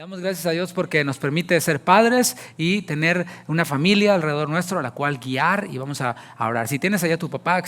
Damos gracias a Dios porque nos permite ser padres y tener una familia alrededor nuestro a la cual guiar, y vamos a orar. Si tienes allá a tu papá,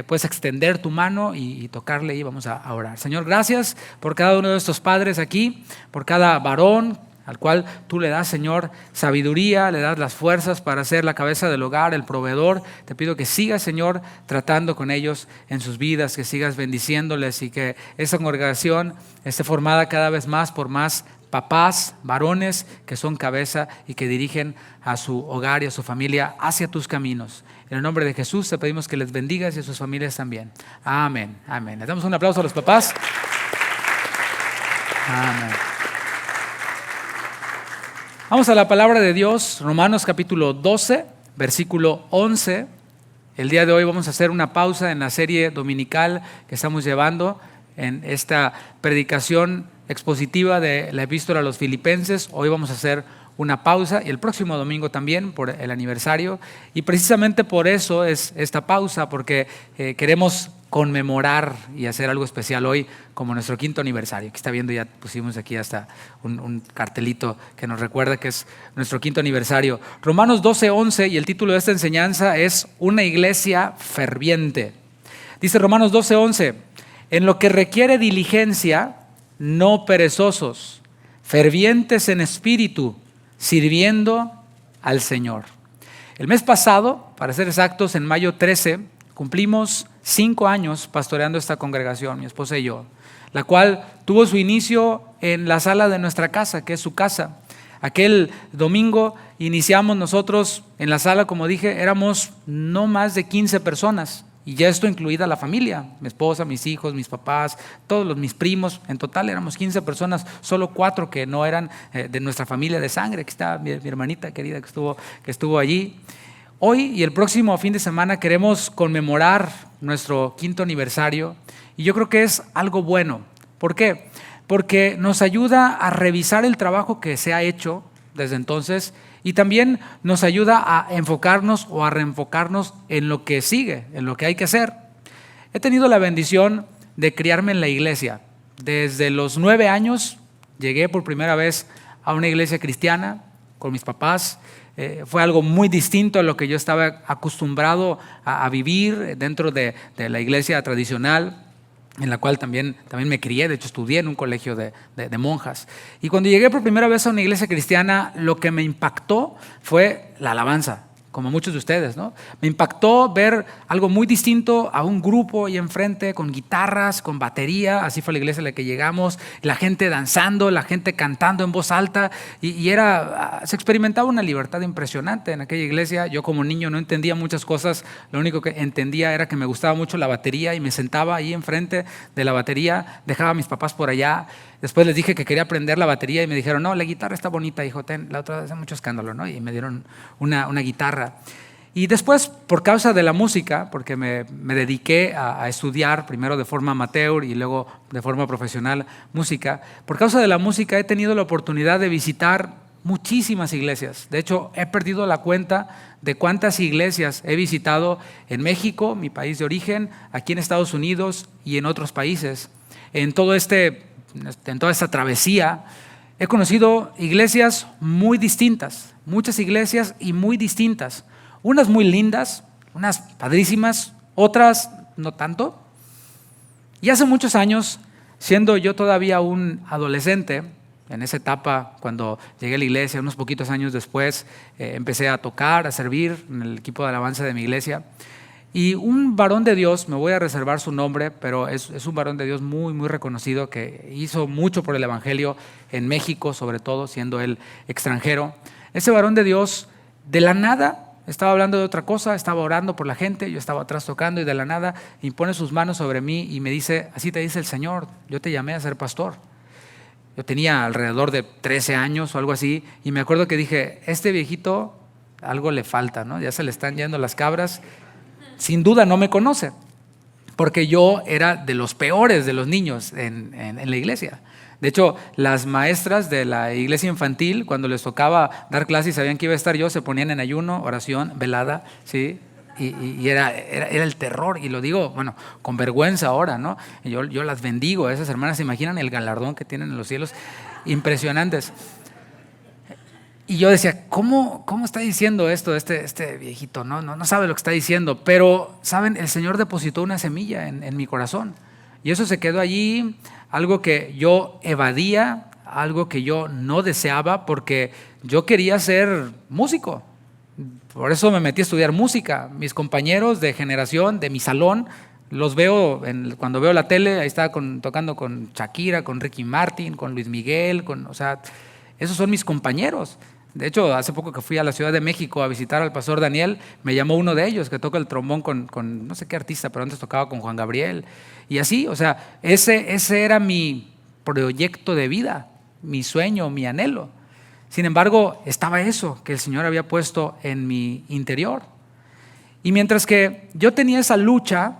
puedes extender tu mano y tocarle, y vamos a orar. Señor, gracias por cada uno de estos padres aquí, por cada varón al cual tú le das, Señor, sabiduría, le das las fuerzas para ser la cabeza del hogar, el proveedor. Te pido que sigas, Señor, tratando con ellos en sus vidas, que sigas bendiciéndoles, y que esta congregación esté formada cada vez más por más papás, varones que son cabeza y que dirigen a su hogar y a su familia hacia tus caminos. En el nombre de Jesús te pedimos que les bendigas y a sus familias también. Amén, amén. Les damos un aplauso a los papás. Amén. Vamos a la palabra de Dios, Romanos capítulo 12, versículo 11. El día de hoy vamos a hacer una pausa en la serie dominical que estamos llevando en esta predicación expositiva de la epístola a los Filipenses. Hoy vamos a hacer una pausa, y el próximo domingo también, por el aniversario, y precisamente por eso es esta pausa, porque queremos conmemorar y hacer algo especial hoy como nuestro 5º aniversario. Aquí está viendo, ya pusimos aquí hasta un cartelito que nos recuerda que es nuestro 5º aniversario. Romanos 12:11, y el título de esta enseñanza es Una iglesia ferviente. Dice Romanos 12:11: en lo que requiere diligencia, no perezosos, fervientes en espíritu, sirviendo al Señor. El mes pasado, para ser exactos, en mayo 13, cumplimos 5 años pastoreando esta congregación, mi esposa y yo, la cual tuvo su inicio en la sala de nuestra casa, que es su casa. Aquel domingo iniciamos nosotros en la sala, como dije, éramos no más de 15 personas. Y ya esto incluida la familia, mi esposa, mis hijos, mis papás, mis primos. En total éramos 15 personas, solo 4 que no eran de nuestra familia de sangre. Aquí está mi hermanita querida que estuvo allí. Hoy y el próximo fin de semana queremos conmemorar nuestro 5º aniversario, y yo creo que es algo bueno. ¿Por qué? Porque nos ayuda a revisar el trabajo que se ha hecho desde entonces, y también nos ayuda a enfocarnos o a reenfocarnos en lo que sigue, en lo que hay que hacer. He tenido la bendición de criarme en la iglesia. Desde los 9 años llegué por primera vez a una iglesia cristiana con mis papás. Fue algo muy distinto a lo que yo estaba acostumbrado a vivir dentro de la iglesia tradicional, en la cual también me crié. De hecho, estudié en un colegio de monjas. Y cuando llegué por primera vez a una iglesia cristiana, lo que me impactó fue la alabanza, como muchos de ustedes, ¿no? Me impactó ver algo muy distinto a un grupo ahí enfrente con guitarras, con batería. Así fue la iglesia a la que llegamos, la gente danzando, la gente cantando en voz alta, y se experimentaba una libertad impresionante en aquella iglesia. Yo como niño no entendía muchas cosas, lo único que entendía era que me gustaba mucho la batería, y me sentaba ahí enfrente de la batería, dejaba a mis papás por allá. Después les dije que quería aprender la batería y me dijeron: no, la guitarra está bonita, hijo, la otra hace mucho escándalo, ¿no? Y me dieron una guitarra. Y después, por causa de la música, porque me dediqué a estudiar primero de forma amateur y luego de forma profesional música, por causa de la música he tenido la oportunidad de visitar muchísimas iglesias. De hecho, he perdido la cuenta de cuántas iglesias he visitado en México, mi país de origen, aquí en Estados Unidos y en otros países. En toda esta travesía he conocido iglesias muy distintas, muchas iglesias y muy distintas. Unas muy lindas, unas padrísimas, otras no tanto. Y hace muchos años, siendo yo todavía un adolescente, en esa etapa, cuando llegué a la iglesia, unos poquitos años después, empecé a tocar, a servir en el equipo de alabanza de mi iglesia. Y un varón de Dios, me voy a reservar su nombre, pero es un varón de Dios muy, muy reconocido, que hizo mucho por el evangelio en México, sobre todo siendo él extranjero. Ese varón de Dios, de la nada, estaba hablando de otra cosa, estaba orando por la gente, yo estaba atrás tocando, y de la nada impone sus manos sobre mí y me dice: así te dice el Señor, yo te llamé a ser pastor. Yo tenía alrededor de 13 años o algo así, y me acuerdo que dije: este viejito algo le falta, ¿no? Ya se le están yendo las cabras. Sin duda no me conoce, porque yo era de los peores de los niños en la iglesia. De hecho, las maestras de la iglesia infantil, cuando les tocaba dar clases y sabían que iba a estar yo, se ponían en ayuno, oración, velada, ¿sí? Y era el terror, y lo digo, bueno, con vergüenza ahora, ¿no? Yo las bendigo a esas hermanas. ¿Se imaginan el galardón que tienen en los cielos? impresionantes. Y yo decía, ¿cómo está diciendo esto este viejito? No sabe lo que está diciendo. Pero, ¿saben? El Señor depositó una semilla en mi corazón. Y eso se quedó allí, algo que yo evadía, algo que yo no deseaba, porque yo quería ser músico. Por eso me metí a estudiar música. Mis compañeros de generación, de mi salón, los veo cuando veo la tele, ahí está tocando con Shakira, con Ricky Martin, con Luis Miguel, o sea, esos son mis compañeros. De hecho, hace poco que fui a la Ciudad de México a visitar al pastor Daniel, me llamó uno de ellos que toca el trombón con no sé qué artista, pero antes tocaba con Juan Gabriel. Y así, o sea, ese era mi proyecto de vida, mi sueño, mi anhelo. Sin embargo, estaba eso que el Señor había puesto en mi interior. Y mientras que yo tenía esa lucha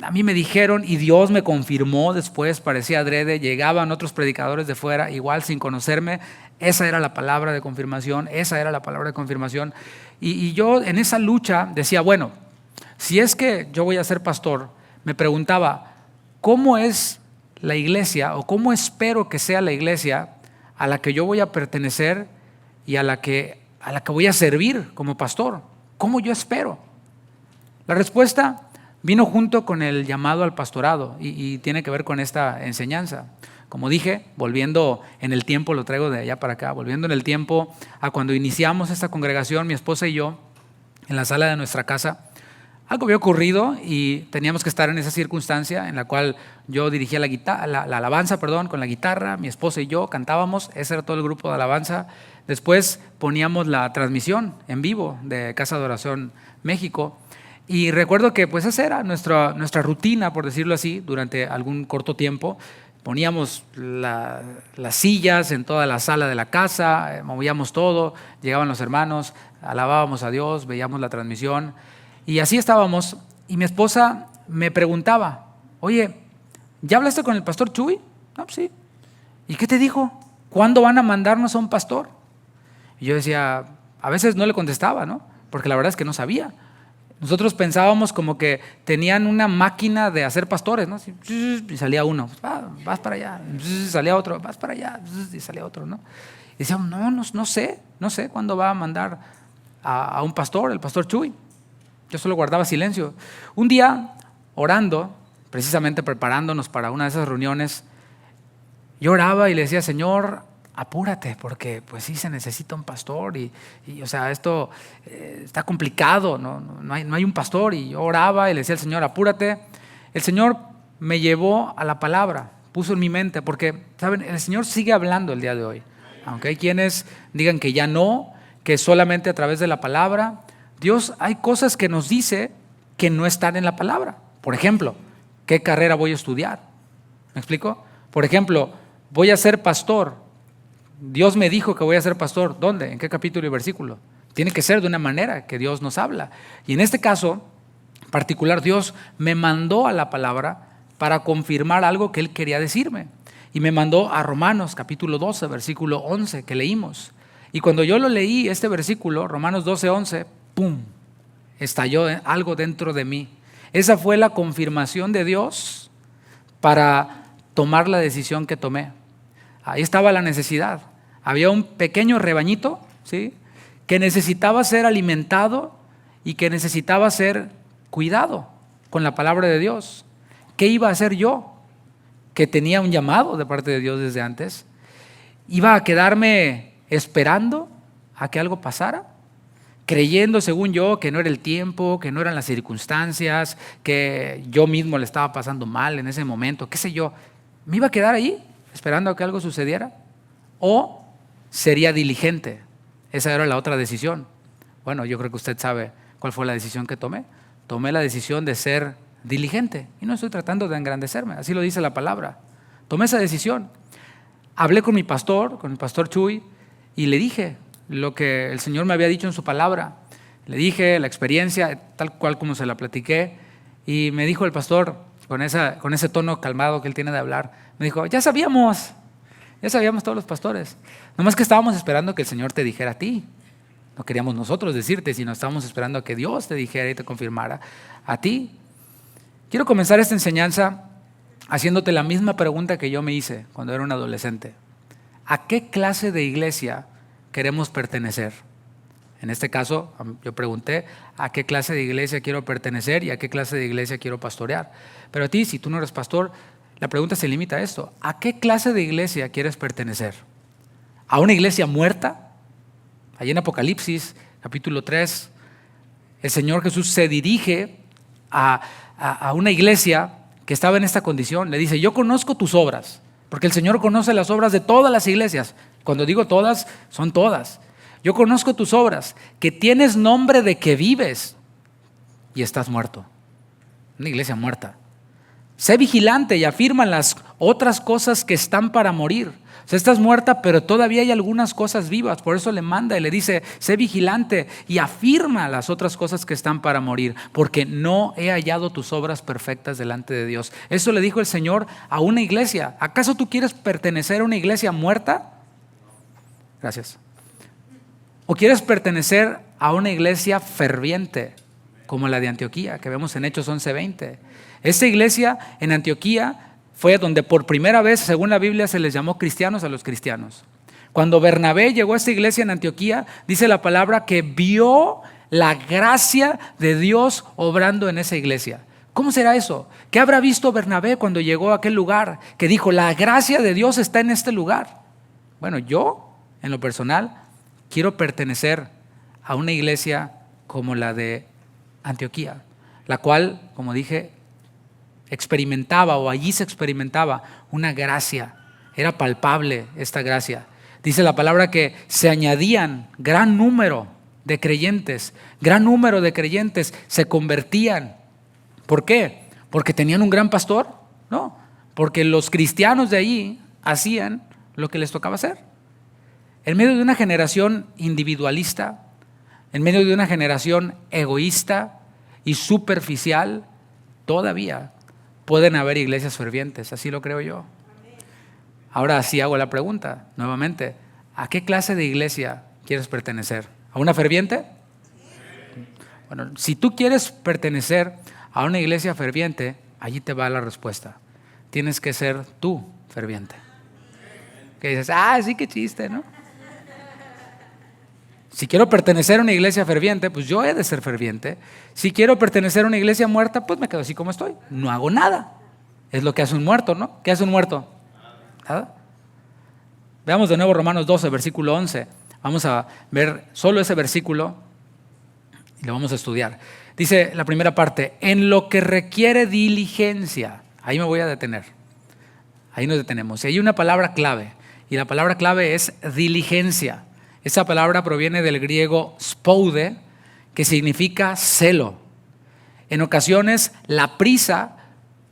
a mí me dijeron y Dios me confirmó después, parecía adrede, llegaban otros predicadores de fuera, igual sin conocerme, esa era la palabra de confirmación, y yo en esa lucha decía, bueno, si es que yo voy a ser pastor, me preguntaba, ¿cómo es la iglesia o cómo espero que sea la iglesia a la que yo voy a pertenecer y a la que voy a servir como pastor? ¿Cómo yo espero? La respuesta vino junto con el llamado al pastorado y tiene que ver con esta enseñanza. Como dije, volviendo en el tiempo, lo traigo de allá para acá, volviendo en el tiempo a cuando iniciamos esta congregación, mi esposa y yo, en la sala de nuestra casa, algo había ocurrido y teníamos que estar en esa circunstancia en la cual yo dirigía la alabanza con la guitarra, mi esposa y yo cantábamos, ese era todo el grupo de alabanza. Después poníamos la transmisión en vivo de Casa de Oración México. Y recuerdo que pues esa era nuestra rutina, por decirlo así, durante algún corto tiempo. Poníamos las sillas en toda la sala de la casa, movíamos todo, llegaban los hermanos, alabábamos a Dios, veíamos la transmisión y así estábamos. Y mi esposa me preguntaba, oye, ¿ya hablaste con el pastor Chuy? No, pues sí. ¿Y qué te dijo? ¿Cuándo van a mandarnos a un pastor? Y yo decía, a veces no le contestaba, ¿no? Porque la verdad es que no sabía. Nosotros pensábamos como que tenían una máquina de hacer pastores, ¿no? Y salía uno, vas para allá, salía otro, vas para allá, y salía otro, ¿no? Y decíamos, no sé cuándo va a mandar a un pastor, el pastor Chuy. Yo solo guardaba silencio. Un día, orando, precisamente preparándonos para una de esas reuniones, yo oraba y le decía, Señor, apúrate, porque pues sí se necesita un pastor y o sea, esto está complicado, no hay un pastor. Y yo oraba y le decía al Señor, apúrate. El Señor me llevó a la palabra, puso en mi mente, porque, ¿saben? El Señor sigue hablando el día de hoy. Aunque hay quienes digan que ya no, que solamente a través de la palabra, Dios hay cosas que nos dice que no están en la palabra. Por ejemplo, ¿qué carrera voy a estudiar? ¿Me explico? Por ejemplo, voy a ser pastor. Dios me dijo que voy a ser pastor. ¿Dónde? ¿En qué capítulo y versículo? Tiene que ser de una manera que Dios nos habla. Y en este caso particular, Dios me mandó a la palabra para confirmar algo que Él quería decirme. Y me mandó a Romanos capítulo 12, versículo 11, que leímos. Y cuando yo lo leí, este versículo, Romanos 12, 11, ¡pum!, estalló algo dentro de mí. Esa fue la confirmación de Dios para tomar la decisión que tomé. Ahí estaba la necesidad. Había un pequeño rebañito, ¿sí?, que necesitaba ser alimentado y que necesitaba ser cuidado con la palabra de Dios. ¿Qué iba a hacer yo, que tenía un llamado de parte de Dios desde antes? ¿Iba a quedarme esperando a que algo pasara? Creyendo, según yo, que no era el tiempo, que no eran las circunstancias, que yo mismo le estaba pasando mal en ese momento, qué sé yo. ¿Me iba a quedar ahí esperando a que algo sucediera? ¿O sería diligente? Esa era la otra decisión. Bueno, yo creo que usted sabe cuál fue la decisión que tomé. Tomé la decisión de ser diligente. Y no estoy tratando de engrandecerme, así lo dice la palabra. Tomé esa decisión. Hablé con mi pastor, con el pastor Chuy, y le dije lo que el Señor me había dicho en su palabra. Le dije la experiencia, tal cual como se la platiqué, y me dijo el pastor, con ese tono calmado que él tiene de hablar, me dijo, ya sabíamos todos los pastores, nomás que estábamos esperando que el Señor te dijera a ti. No queríamos nosotros decirte, sino estábamos esperando a que Dios te dijera y te confirmara a ti. Quiero comenzar esta enseñanza haciéndote la misma pregunta que yo me hice cuando era un adolescente. ¿a qué clase de iglesia queremos pertenecer? En este caso, yo pregunté, ¿a qué clase de iglesia quiero pertenecer y a qué clase de iglesia quiero pastorear? Pero a ti, si tú no eres pastor, la pregunta se limita a esto. ¿A qué clase de iglesia quieres pertenecer? ¿A una iglesia muerta? Allí en Apocalipsis, capítulo 3, el Señor Jesús se dirige a una iglesia que estaba en esta condición. Le dice, yo conozco tus obras, porque el Señor conoce las obras de todas las iglesias. Cuando digo todas, son todas. Yo conozco tus obras, que tienes nombre de que vives y estás muerto. Una iglesia muerta. Sé vigilante y afirma las otras cosas que están para morir. O sea, estás muerta, pero todavía hay algunas cosas vivas. Por eso le manda y le dice, sé vigilante y afirma las otras cosas que están para morir, porque no he hallado tus obras perfectas delante de Dios. Eso le dijo el Señor a una iglesia. ¿Acaso tú quieres pertenecer a una iglesia muerta? Gracias. ¿O quieres pertenecer a una iglesia ferviente como la de Antioquía, que vemos en Hechos 11:20? Esta iglesia en Antioquía fue donde por primera vez, según la Biblia, se les llamó cristianos a los cristianos. Cuando Bernabé llegó a esta iglesia en Antioquía, dice la palabra que vio la gracia de Dios obrando en esa iglesia. ¿Cómo será eso? ¿Qué habrá visto Bernabé cuando llegó a aquel lugar? Que dijo, la gracia de Dios está en este lugar. Bueno, yo, en lo personal, quiero pertenecer a una iglesia como la de Antioquía, la cual, como dije, experimentaba o allí se experimentaba una gracia. Era palpable esta gracia. Dice la palabra que se añadían gran número de creyentes se convertían. ¿Por qué? ¿Porque tenían un gran pastor? No, porque los cristianos de allí hacían lo que les tocaba hacer. En medio de una generación individualista, en medio de una generación egoísta y superficial, todavía pueden haber iglesias fervientes, así lo creo yo. Ahora sí hago la pregunta nuevamente, ¿a qué clase de iglesia quieres pertenecer? ¿A una ferviente? Bueno, si tú quieres pertenecer a una iglesia ferviente, allí te va la respuesta. Tienes que ser tú ferviente. Que dices, sí, qué chiste, ¿no? Si quiero pertenecer a una iglesia ferviente, pues yo he de ser ferviente. Si quiero pertenecer a una iglesia muerta, pues me quedo así como estoy. No hago nada. Es lo que hace un muerto, ¿no? ¿Qué hace un muerto? Nada. Veamos de nuevo Romanos 12, versículo 11. Vamos a ver solo ese versículo y lo vamos a estudiar. Dice la primera parte, en lo que requiere diligencia. Ahí me voy a detener. Ahí nos detenemos. Y hay una palabra clave. Y la palabra clave es diligencia. Esa palabra proviene del griego spoude, que significa celo. En ocasiones, la prisa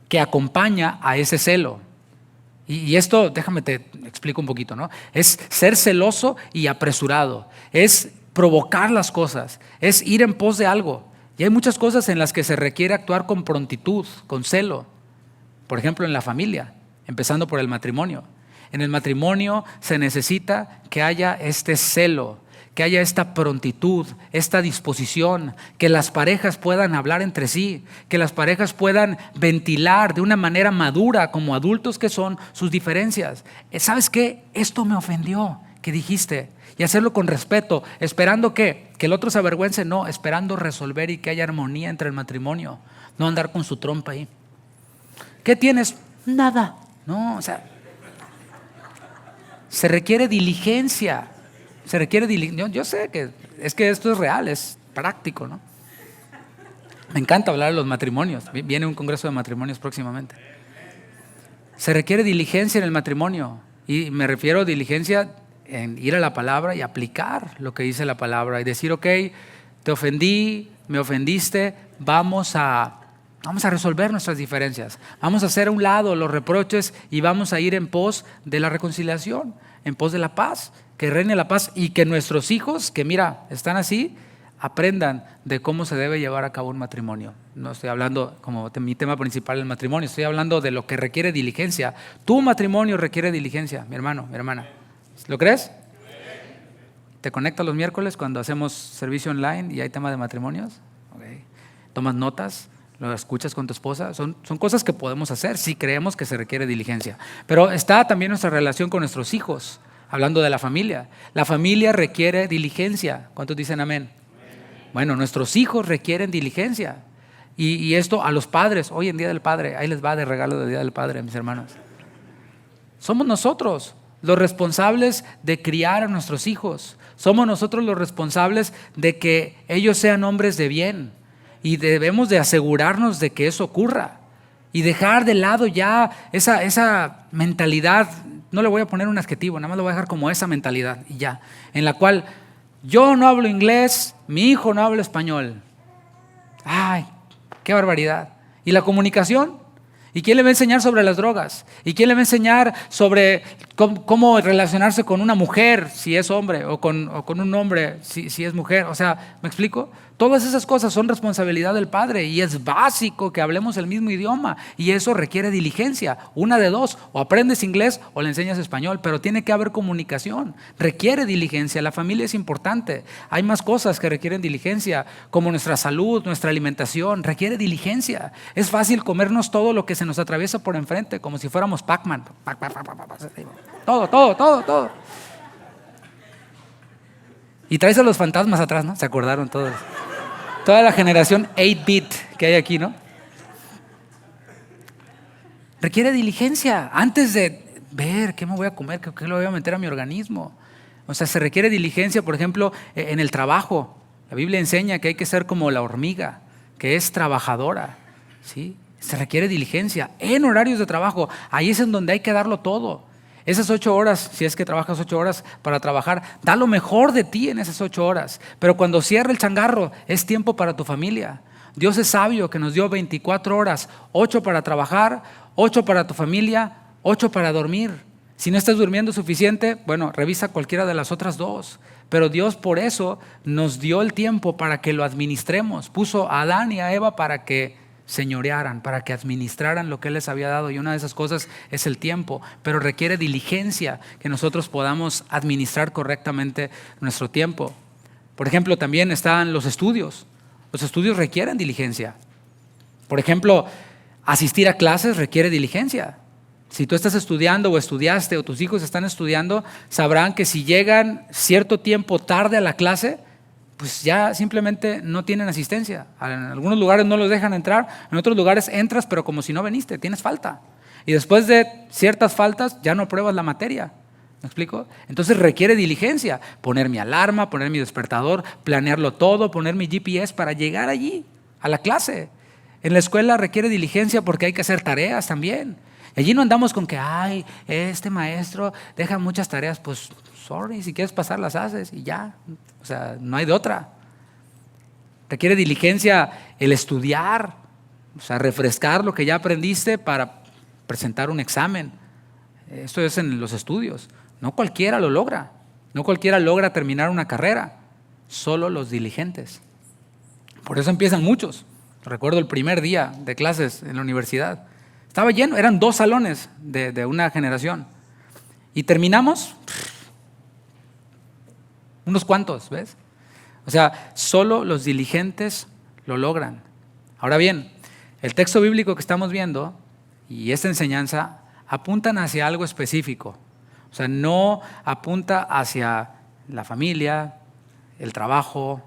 que acompaña a ese celo. Y esto, déjame te explico un poquito, ¿no? Es ser celoso y apresurado. Es provocar las cosas. Es ir en pos de algo. Y hay muchas cosas en las que se requiere actuar con prontitud, con celo. Por ejemplo, en la familia, empezando por el matrimonio. En el matrimonio se necesita que haya este celo, que haya esta prontitud, esta disposición, que las parejas puedan hablar entre sí, que las parejas puedan ventilar de una manera madura, como adultos que son, sus diferencias. ¿Sabes qué? Esto me ofendió, que dijiste. Y hacerlo con respeto, esperando que el otro se avergüence, no, esperando resolver y que haya armonía entre el matrimonio, no andar con su trompa ahí. ¿Qué tienes? Nada. No, o sea, se requiere diligencia. Yo sé que esto es real, es práctico, ¿no? Me encanta hablar de los matrimonios. Viene un congreso de matrimonios próximamente. Se requiere diligencia en el matrimonio. Y me refiero a diligencia en ir a la palabra y aplicar lo que dice la palabra. Y decir, ok, te ofendí, me ofendiste, vamos a resolver nuestras diferencias. Vamos a hacer a un lado los reproches y vamos a ir en pos de la reconciliación, en pos de la paz, que reine la paz y que nuestros hijos, que mira, están así, aprendan de cómo se debe llevar a cabo un matrimonio. No estoy hablando como mi tema principal el matrimonio, estoy hablando de lo que requiere diligencia. Tu matrimonio requiere diligencia, mi hermano, mi hermana. ¿Lo crees? ¿Te conectas los miércoles cuando hacemos servicio online y hay tema de matrimonios? Okay. ¿Tomas notas? ¿Lo escuchas con tu esposa? Son cosas que podemos hacer si creemos que se requiere diligencia. Pero está también nuestra relación con nuestros hijos. hablando de la familia. La familia requiere diligencia. ¿Cuántos dicen amén? Bueno, nuestros hijos requieren diligencia. Y esto a los padres, hoy en Día del Padre, ahí les va de regalo del Día del Padre, mis hermanos. Somos nosotros los responsables de criar a nuestros hijos. Somos nosotros los responsables de que ellos sean hombres de bien. Y debemos de asegurarnos de que eso ocurra. Y dejar de lado ya esa mentalidad, no le voy a poner un adjetivo, nada más lo voy a dejar como esa mentalidad y ya, en la cual yo no hablo inglés, mi hijo no habla español. ¡Ay, qué barbaridad! ¿Y la comunicación? ¿Y quién le va a enseñar sobre las drogas? ¿Y quién le va a enseñar sobre cómo relacionarse con una mujer si es hombre o con un hombre si es mujer? O sea, ¿me explico? Todas esas cosas son responsabilidad del padre y es básico que hablemos el mismo idioma y eso requiere diligencia. Una de dos, o aprendes inglés o le enseñas español, pero tiene que haber comunicación. Requiere diligencia, la familia es importante. Hay más cosas que requieren diligencia, como nuestra salud, nuestra alimentación, requiere diligencia. Es fácil comernos todo lo que se nos atraviesa por enfrente, como si fuéramos Pac-Man. Todo. Y traes a los fantasmas atrás, ¿no? Se acordaron todos. Toda la generación 8-bit que hay aquí, ¿no? Requiere diligencia antes de ver qué me voy a comer, qué le voy a meter a mi organismo. O sea, se requiere diligencia, por ejemplo, en el trabajo. La Biblia enseña que hay que ser como la hormiga, que es trabajadora, ¿sí? Se requiere diligencia en horarios de trabajo. Ahí es en donde hay que darlo todo. Esas 8 horas, si es que trabajas 8 horas para trabajar, da lo mejor de ti en esas 8 horas. Pero cuando cierra el changarro, es tiempo para tu familia. Dios es sabio que nos dio 24 horas, 8 para trabajar, 8 para tu familia, 8 para dormir. Si no estás durmiendo suficiente, bueno, revisa cualquiera de las otras 2. Pero Dios por eso nos dio el tiempo para que lo administremos. Puso a Adán y a Eva para que señorearan, para que administraran lo que Él les había dado, y una de esas cosas es el tiempo, pero requiere diligencia que nosotros podamos administrar correctamente nuestro tiempo. Por ejemplo, también están los estudios requieren diligencia. Por ejemplo, asistir a clases requiere diligencia. Si tú estás estudiando o estudiaste o tus hijos están estudiando, sabrán que si llegan cierto tiempo tarde a la clase, pues ya simplemente no tienen asistencia. En algunos lugares no los dejan entrar, en otros lugares entras, pero como si no viniste, tienes falta. Y después de ciertas faltas ya no apruebas la materia. ¿Me explico? Entonces requiere diligencia. Poner mi alarma, poner mi despertador, planearlo todo, poner mi GPS para llegar allí, a la clase. En la escuela requiere diligencia porque hay que hacer tareas también. Y allí no andamos con que, ay, este maestro deja muchas tareas, pues sorry, si quieres pasar las haces y ya. O sea, no hay de otra. Requiere diligencia el estudiar, o sea, refrescar lo que ya aprendiste para presentar un examen. Esto es en los estudios. No cualquiera lo logra. No cualquiera logra terminar una carrera. Solo los diligentes. Por eso empiezan muchos. Recuerdo el primer día de clases en la universidad. Estaba lleno, eran 2 salones de una generación. Y terminamos unos cuantos, ¿ves? O sea, solo los diligentes lo logran. Ahora bien, el texto bíblico que estamos viendo y esta enseñanza apuntan hacia algo específico. O sea, no apunta hacia la familia, el trabajo,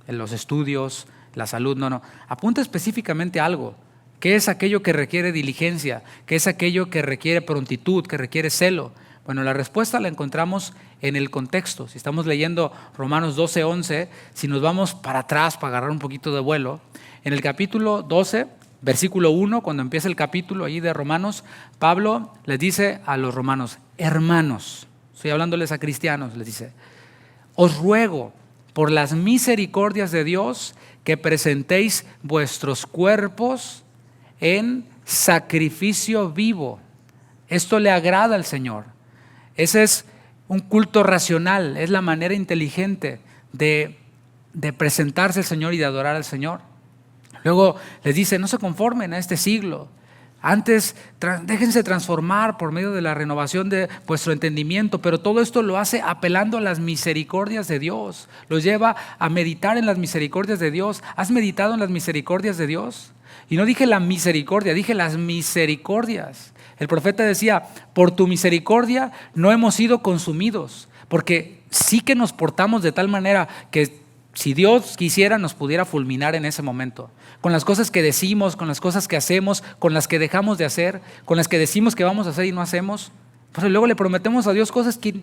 los estudios, la salud, no. Apunta específicamente a algo. ¿Qué es aquello que requiere diligencia? ¿Qué es aquello que requiere prontitud, que requiere celo? Bueno, la respuesta la encontramos en el contexto. Si estamos leyendo Romanos 12:11, si nos vamos para atrás para agarrar un poquito de vuelo, en el capítulo 12, versículo 1, cuando empieza el capítulo allí de Romanos, Pablo les dice a los romanos, hermanos, estoy hablándoles a cristianos, les dice, os ruego por las misericordias de Dios que presentéis vuestros cuerpos en sacrificio vivo. Esto le agrada al Señor. Ese es un culto racional, es la manera inteligente de presentarse al Señor y de adorar al Señor. Luego les dice, no se conformen a este siglo. Antes, déjense transformar por medio de la renovación de vuestro entendimiento, pero todo esto lo hace apelando a las misericordias de Dios. Los lleva a meditar en las misericordias de Dios. ¿Has meditado en las misericordias de Dios? Y no dije la misericordia, dije las misericordias. El profeta decía, por tu misericordia no hemos sido consumidos, porque sí que nos portamos de tal manera que si Dios quisiera nos pudiera fulminar en ese momento. Con las cosas que decimos, con las cosas que hacemos, con las que dejamos de hacer, con las que decimos que vamos a hacer y no hacemos. Pues luego le prometemos a Dios cosas que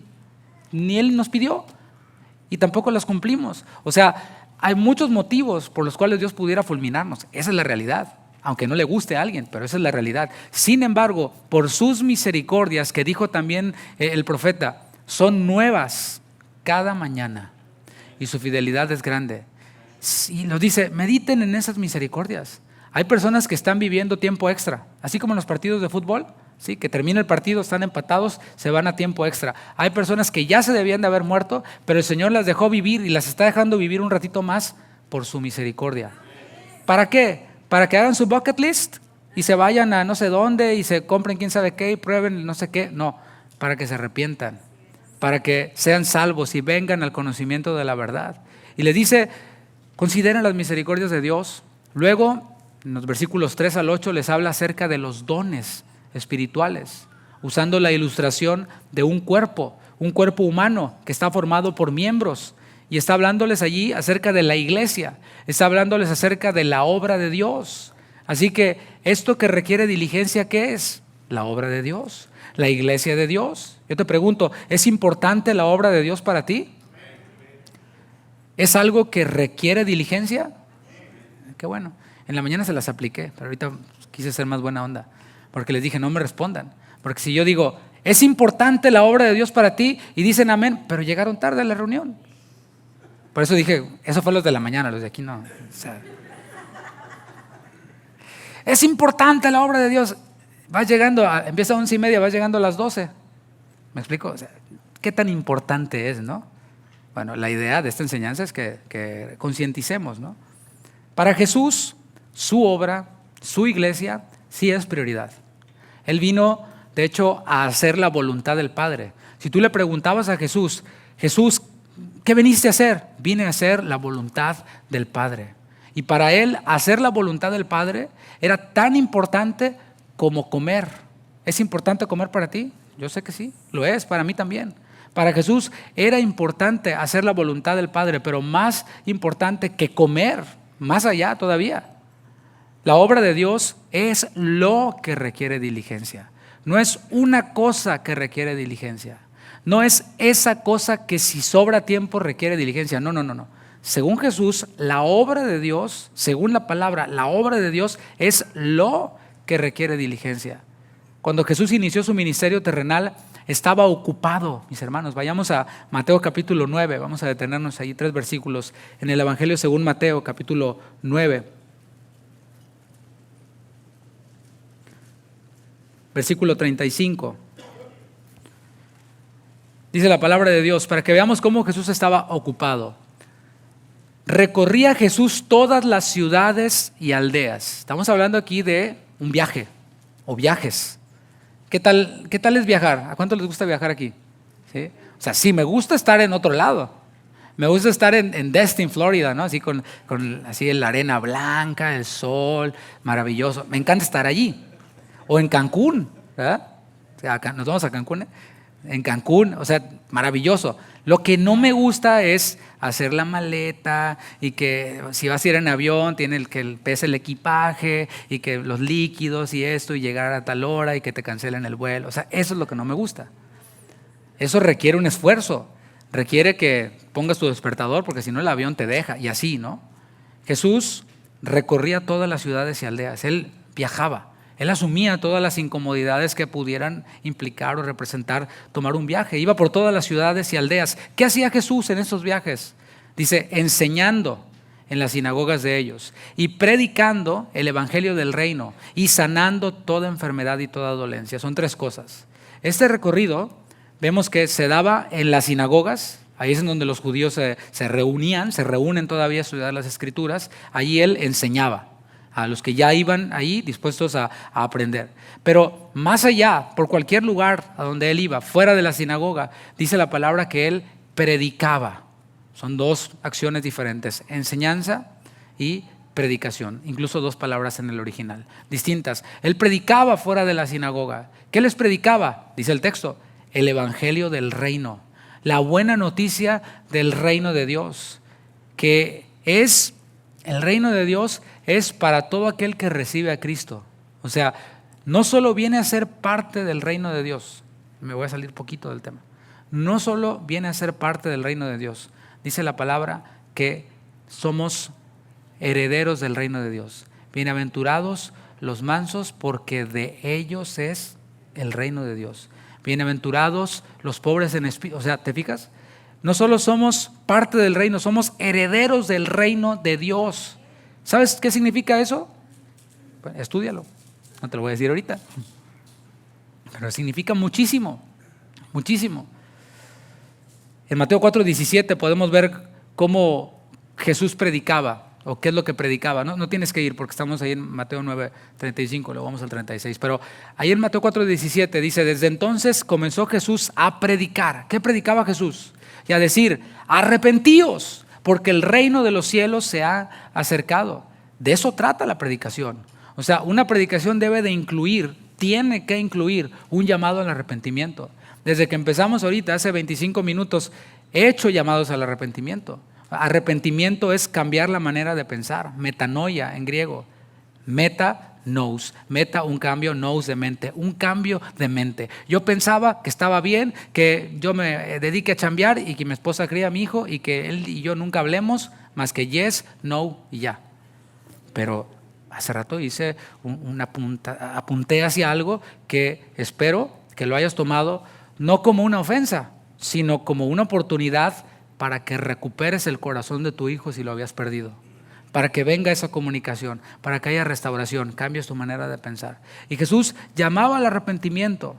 ni Él nos pidió y tampoco las cumplimos. O sea, hay muchos motivos por los cuales Dios pudiera fulminarnos. Esa es la realidad, aunque no le guste a alguien, pero esa es la realidad. Sin embargo, por sus misericordias, que dijo también el profeta, son nuevas cada mañana y su fidelidad es grande. Y nos dice, mediten en esas misericordias. Hay personas que están viviendo tiempo extra, así como en los partidos de fútbol, ¿sí? Que termina el partido, están empatados, se van a tiempo extra. Hay personas que ya se debían de haber muerto, pero el Señor las dejó vivir y las está dejando vivir un ratito más por su misericordia. ¿Para qué? Para que hagan su bucket list y se vayan a no sé dónde y se compren quién sabe qué y prueben no sé qué. No, para que se arrepientan, para que sean salvos y vengan al conocimiento de la verdad. Y les dice, consideren las misericordias de Dios. Luego, en los versículos 3 al 8 les habla acerca de los dones espirituales, usando la ilustración de un cuerpo humano que está formado por miembros. Y está hablándoles allí acerca de la iglesia, está hablándoles acerca de la obra de Dios. Así que esto que requiere diligencia, ¿qué es? La obra de Dios, la iglesia de Dios. Yo te pregunto, ¿es importante la obra de Dios para ti? ¿Es algo que requiere diligencia? Qué bueno. En la mañana se las apliqué, pero ahorita quise ser más buena onda, porque les dije, no me respondan. Porque si yo digo, ¿es importante la obra de Dios para ti? Y dicen amén, pero llegaron tarde a la reunión. Por eso dije, eso fue los de la mañana, los de aquí no. O sea, es importante la obra de Dios. Vas llegando, empieza a 11:30, vas llegando a las 12. ¿Me explico? O sea, ¿qué tan importante es, no? Bueno, la idea de esta enseñanza es que concienticemos, ¿no? Para Jesús, su obra, su iglesia, sí es prioridad. Él vino, de hecho, a hacer la voluntad del Padre. Si tú le preguntabas a Jesús, ¿qué viniste a hacer? Vine a hacer la voluntad del Padre. Y para él, hacer la voluntad del Padre era tan importante como comer. ¿Es importante comer para ti? Yo sé que sí, lo es, para mí también. Para Jesús era importante hacer la voluntad del Padre, pero más importante que comer, más allá todavía. La obra de Dios es lo que requiere diligencia. No es una cosa que requiere diligencia. No es esa cosa que si sobra tiempo requiere diligencia. No. Según Jesús, la obra de Dios, según la palabra, la obra de Dios es lo que requiere diligencia. Cuando Jesús inició su ministerio terrenal, estaba ocupado, mis hermanos. Vayamos a Mateo capítulo 9, vamos a detenernos ahí 3 versículos en el Evangelio según Mateo capítulo 9. Versículo 35. Dice la palabra de Dios, para que veamos cómo Jesús estaba ocupado. Recorría Jesús todas las ciudades y aldeas. Estamos hablando aquí de un viaje o viajes. ¿Qué tal es viajar? ¿A cuánto les gusta viajar aquí? ¿Sí? O sea, sí, me gusta estar en otro lado. Me gusta estar en Destin, Florida, ¿no? Así con así la arena blanca, el sol, maravilloso. Me encanta estar allí. O en Cancún, ¿verdad? O sea, nos vamos a Cancún, en Cancún, o sea, maravilloso. Lo que no me gusta es hacer la maleta y que si vas a ir en avión, tiene que pese el equipaje y que los líquidos y esto y llegar a tal hora y que te cancelen el vuelo. O sea, eso es lo que no me gusta. Eso requiere un esfuerzo, requiere que pongas tu despertador porque si no el avión te deja y así, ¿no? Jesús recorría todas las ciudades y aldeas, él viajaba. Él asumía todas las incomodidades que pudieran implicar o representar tomar un viaje. Iba por todas las ciudades y aldeas. ¿Qué hacía Jesús en esos viajes? Dice, enseñando en las sinagogas de ellos y predicando el evangelio del reino y sanando toda enfermedad y toda dolencia. Son 3 cosas. Este recorrido vemos que se daba en las sinagogas. Ahí es en donde los judíos se reúnen todavía a estudiar las escrituras. Allí él enseñaba a los que ya iban ahí dispuestos a aprender. Pero más allá, por cualquier lugar a donde él iba, fuera de la sinagoga, dice la palabra que él predicaba. Son 2 acciones diferentes, enseñanza y predicación, incluso dos palabras en el original, distintas. Él predicaba fuera de la sinagoga. ¿Qué les predicaba? Dice el texto, el evangelio del reino, la buena noticia del reino de Dios, que es, el reino de Dios es para todo aquel que recibe a Cristo. O sea, no solo viene a ser parte del reino de Dios, me voy a salir poquito del tema, no solo viene a ser parte del reino de Dios, dice la palabra que somos herederos del reino de Dios. Bienaventurados los mansos, porque de ellos es el reino de Dios. Bienaventurados los pobres en espíritu. O sea, ¿te fijas? No solo somos parte del reino, somos herederos del reino de Dios. ¿Sabes qué significa eso? Bueno, estúdialo, no te lo voy a decir ahorita, pero significa muchísimo, muchísimo. En Mateo 4:17 podemos ver cómo Jesús predicaba, o qué es lo que predicaba. No tienes que ir porque estamos ahí en Mateo 9:35, luego vamos al 36. Pero ahí en Mateo 4:17 dice, desde entonces comenzó Jesús a predicar. ¿Qué predicaba Jesús? Y a decir, arrepentíos, porque el reino de los cielos se ha acercado. De eso trata la predicación. O sea, una predicación debe de incluir, tiene que incluir un llamado al arrepentimiento. Desde que empezamos ahorita, hace 25 minutos, he hecho llamados al arrepentimiento. Arrepentimiento es cambiar la manera de pensar, metanoia en griego. Meta, un cambio, nous de mente, un cambio de mente. Yo pensaba que estaba bien, que yo me dedique a chambear y que mi esposa cría a mi hijo y que él y yo nunca hablemos más que yes, no y ya. Pero hace rato hice apunté hacia algo que espero que lo hayas tomado no como una ofensa, sino como una oportunidad para que recuperes el corazón de tu hijo si lo habías perdido, para que venga esa comunicación, para que haya restauración, cambies tu manera de pensar. Y Jesús llamaba al arrepentimiento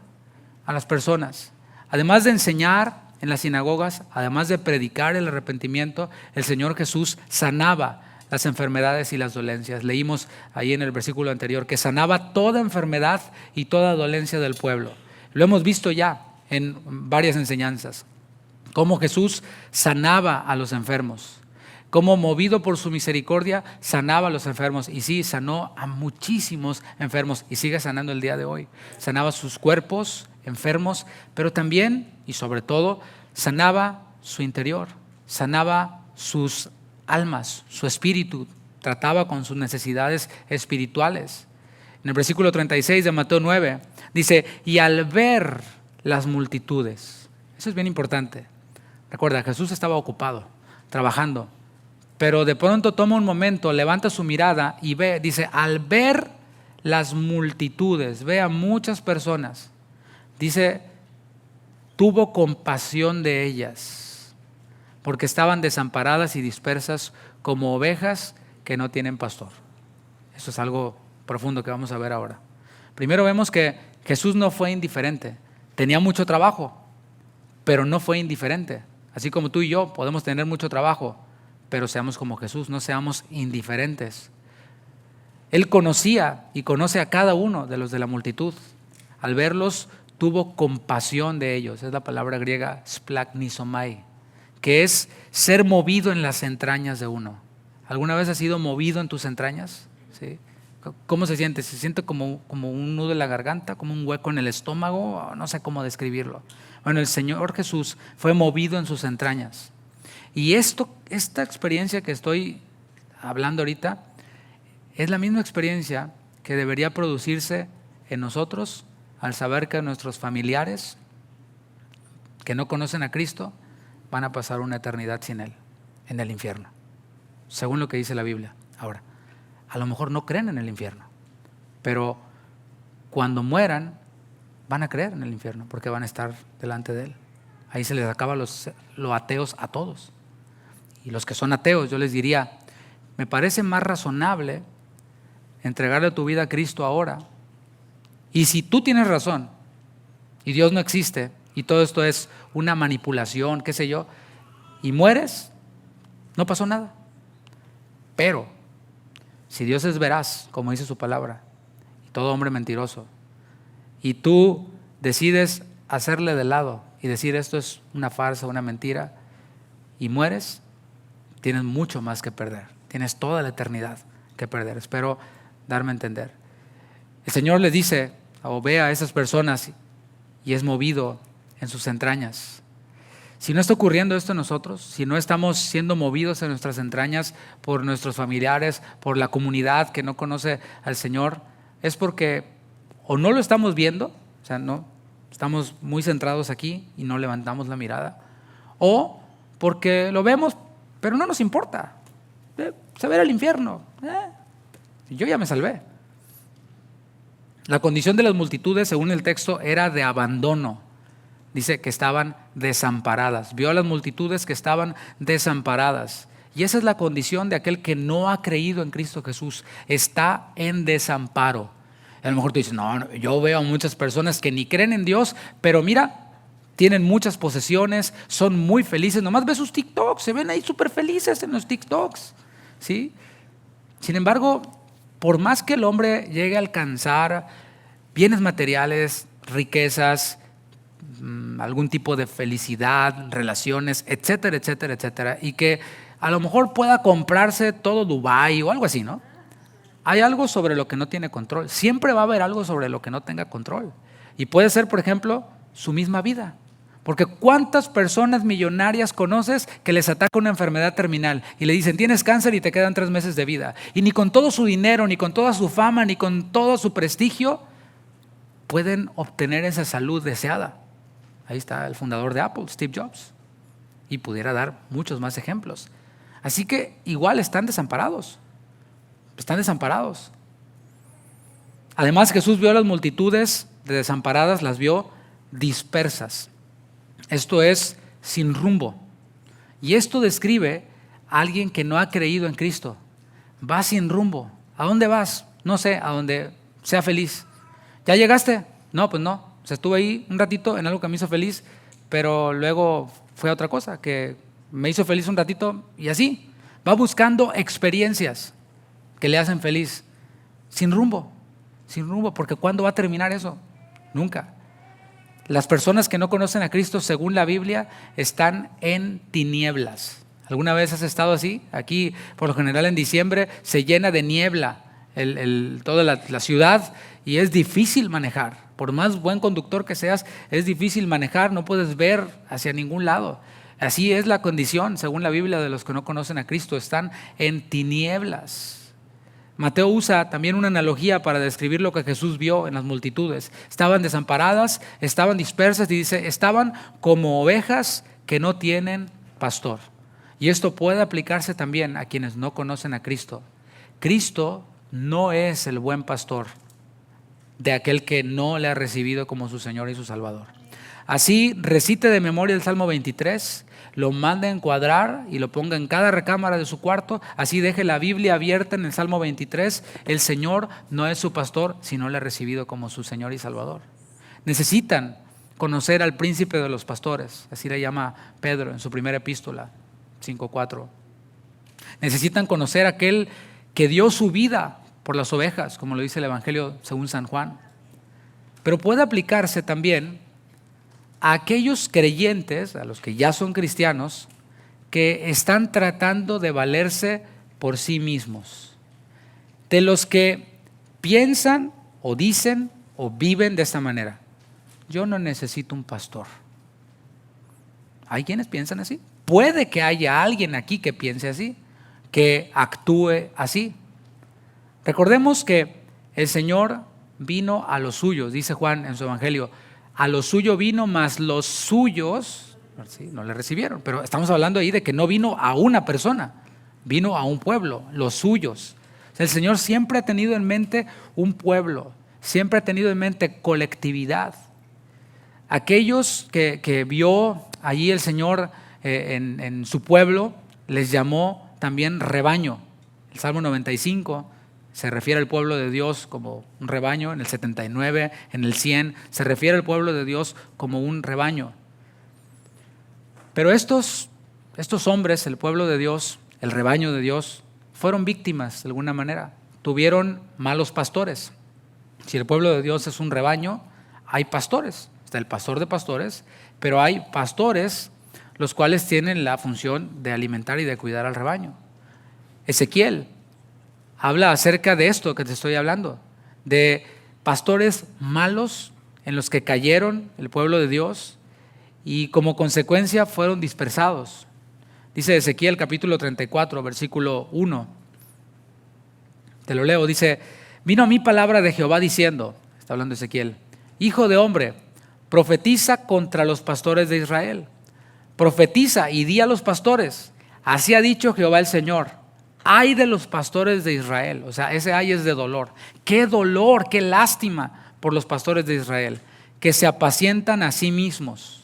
a las personas. Además de enseñar en las sinagogas, además de predicar el arrepentimiento, el Señor Jesús sanaba las enfermedades y las dolencias. Leímos ahí en el versículo anterior que sanaba toda enfermedad y toda dolencia del pueblo. Lo hemos visto ya en varias enseñanzas, cómo Jesús sanaba a los enfermos, cómo movido por su misericordia sanaba a los enfermos. Y sí, sanó a muchísimos enfermos y sigue sanando el día de hoy. Sanaba sus cuerpos enfermos, pero también y sobre todo sanaba su interior, sanaba sus almas, su espíritu, trataba con sus necesidades espirituales. En el versículo 36 de Mateo 9 dice, y al ver las multitudes, eso es bien importante. Recuerda, Jesús estaba ocupado, trabajando, pero de pronto toma un momento, levanta su mirada y ve, dice, al ver las multitudes, ve a muchas personas, dice, tuvo compasión de ellas, porque estaban desamparadas y dispersas como ovejas que no tienen pastor. Eso es algo profundo que vamos a ver ahora. Primero vemos que Jesús no fue indiferente, tenía mucho trabajo, pero no fue indiferente. Así como tú y yo podemos tener mucho trabajo, pero seamos como Jesús, no seamos indiferentes. Él conocía y conoce a cada uno de los de la multitud. Al verlos, tuvo compasión de ellos. Es la palabra griega splagnisomai, que es ser movido en las entrañas de uno. ¿Alguna vez has sido movido en tus entrañas? ¿Sí? ¿Cómo se siente? ¿Se siente como un nudo en la garganta, como un hueco en el estómago? No sé cómo describirlo. Bueno, el Señor Jesús fue movido en sus entrañas. Y esta experiencia que estoy hablando ahorita es la misma experiencia que debería producirse en nosotros al saber que nuestros familiares que no conocen a Cristo van a pasar una eternidad sin Él, en el infierno, según lo que dice la Biblia. Ahora, a lo mejor no creen en el infierno, pero cuando mueran van a creer en el infierno porque van a estar delante de Él. Ahí se les acaba los ateos a todos. Y los que son ateos, yo les diría, me parece más razonable entregarle tu vida a Cristo ahora. Y si tú tienes razón y Dios no existe y todo esto es una manipulación, qué sé yo, y mueres, no pasó nada. Pero si Dios es veraz, como dice su palabra, y todo hombre mentiroso, y tú decides hacerle de lado y decir esto es una farsa, una mentira, y mueres, tienes mucho más que perder. Tienes toda la eternidad que perder. Espero darme a entender. El Señor les dice o ve a esas personas y es movido en sus entrañas. Si no está ocurriendo esto en nosotros, si no estamos siendo movidos en nuestras entrañas por nuestros familiares, por la comunidad que no conoce al Señor, es porque o no lo estamos viendo, o sea, no estamos muy centrados aquí y no levantamos la mirada, o porque lo vemos, pero no nos importa. Se va a ir al infierno. Yo ya me salvé. La condición de las multitudes, según el texto, era de abandono. Dice que estaban desamparadas. Vio a las multitudes que estaban desamparadas. Y esa es la condición de aquel que no ha creído en Cristo Jesús. Está en desamparo. A lo mejor tú dices, no, yo veo a muchas personas que ni creen en Dios, pero mira, tienen muchas posesiones, son muy felices. Nomás ve sus TikToks, se ven ahí súper felices en los TikToks, ¿sí? Sin embargo, por más que el hombre llegue a alcanzar bienes materiales, riquezas, algún tipo de felicidad, relaciones, etcétera, etcétera, etcétera, y que a lo mejor pueda comprarse todo Dubái o algo así, ¿no? Hay algo sobre lo que no tiene control. Siempre va a haber algo sobre lo que no tenga control. Y puede ser, por ejemplo, su misma vida. Porque ¿cuántas personas millonarias conoces que les ataca una enfermedad terminal y le dicen tienes cáncer y te quedan 3 meses de vida? Y ni con todo su dinero, ni con toda su fama, ni con todo su prestigio pueden obtener esa salud deseada. Ahí está el fundador de Apple, Steve Jobs. Y pudiera dar muchos más ejemplos. Así que igual están desamparados. Están desamparados. Además, Jesús vio a las multitudes de desamparadas, las vio dispersas. Esto es sin rumbo. Y esto describe a alguien que no ha creído en Cristo. Va sin rumbo. ¿A dónde vas? No sé, a donde sea feliz. ¿Ya llegaste? No, pues no. O sea, estuve ahí un ratito en algo que me hizo feliz, pero luego fue a otra cosa que me hizo feliz un ratito y así. Va buscando experiencias que le hacen feliz. Sin rumbo, porque ¿cuándo va a terminar eso? Nunca. Las personas que no conocen a Cristo, según la Biblia, están en tinieblas. ¿Alguna vez has estado así? Aquí, por lo general, en diciembre se llena de niebla toda la ciudad y es difícil manejar. Por más buen conductor que seas, es difícil manejar, no puedes ver hacia ningún lado. Así es la condición, según la Biblia, de los que no conocen a Cristo, están en tinieblas. Mateo usa también una analogía para describir lo que Jesús vio en las multitudes. Estaban desamparadas, estaban dispersas y dice, estaban como ovejas que no tienen pastor. Y esto puede aplicarse también a quienes no conocen a Cristo. Cristo no es el buen pastor de aquel que no le ha recibido como su Señor y su Salvador. Así recite de memoria el Salmo 23, lo manda a encuadrar y lo ponga en cada recámara de su cuarto, así deje la Biblia abierta en el Salmo 23, el Señor no es su pastor si no le ha recibido como su Señor y Salvador. Necesitan conocer al príncipe de los pastores, así le llama Pedro en su primera epístola, 5:4. Necesitan conocer a aquel que dio su vida por las ovejas, como lo dice el Evangelio según San Juan. Pero puede aplicarse también a aquellos creyentes, a los que ya son cristianos, que están tratando de valerse por sí mismos. De los que piensan o dicen o viven de esta manera. Yo no necesito un pastor. ¿Hay quienes piensan así? Puede que haya alguien aquí que piense así, que actúe así. Recordemos que el Señor vino a los suyos, dice Juan en su Evangelio, a lo suyo vino, mas los suyos ¿sí? no le recibieron. Pero estamos hablando ahí de que no vino a una persona, vino a un pueblo, los suyos. O sea, el Señor siempre ha tenido en mente un pueblo, siempre ha tenido en mente colectividad. Aquellos que vio allí el Señor en su pueblo, les llamó también rebaño. El Salmo 95 se refiere al pueblo de Dios como un rebaño, en el 79, en el 100, se refiere al pueblo de Dios como un rebaño. Pero estos hombres, el pueblo de Dios, el rebaño de Dios, fueron víctimas de alguna manera, tuvieron malos pastores. Si el pueblo de Dios es un rebaño, hay pastores, está el pastor de pastores, pero hay pastores los cuales tienen la función de alimentar y de cuidar al rebaño. Ezequiel, habla acerca de esto que te estoy hablando, de pastores malos en los que cayeron el pueblo de Dios y como consecuencia fueron dispersados. Dice Ezequiel capítulo 34, versículo 1. Te lo leo, dice: vino a mí palabra de Jehová diciendo, está hablando Ezequiel, hijo de hombre, profetiza contra los pastores de Israel. Profetiza y di a los pastores, así ha dicho Jehová el Señor, ay de los pastores de Israel. O sea, ese ay es de dolor. Qué dolor, qué lástima por los pastores de Israel, que se apacientan a sí mismos.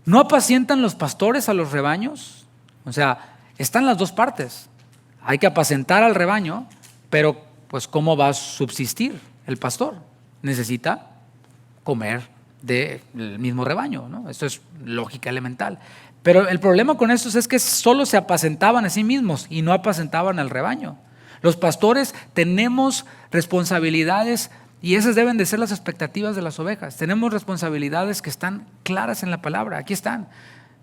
¿No apacientan los pastores a los rebaños? O sea, están las dos partes. Hay que apacentar al rebaño, pero pues ¿cómo va a subsistir el pastor? Necesita comer del mismo rebaño, ¿no? Esto es lógica elemental. Pero el problema con estos es que solo se apacentaban a sí mismos y no apacentaban al rebaño. Los pastores tenemos responsabilidades y esas deben de ser las expectativas de las ovejas. Tenemos responsabilidades que están claras en la palabra. Aquí están.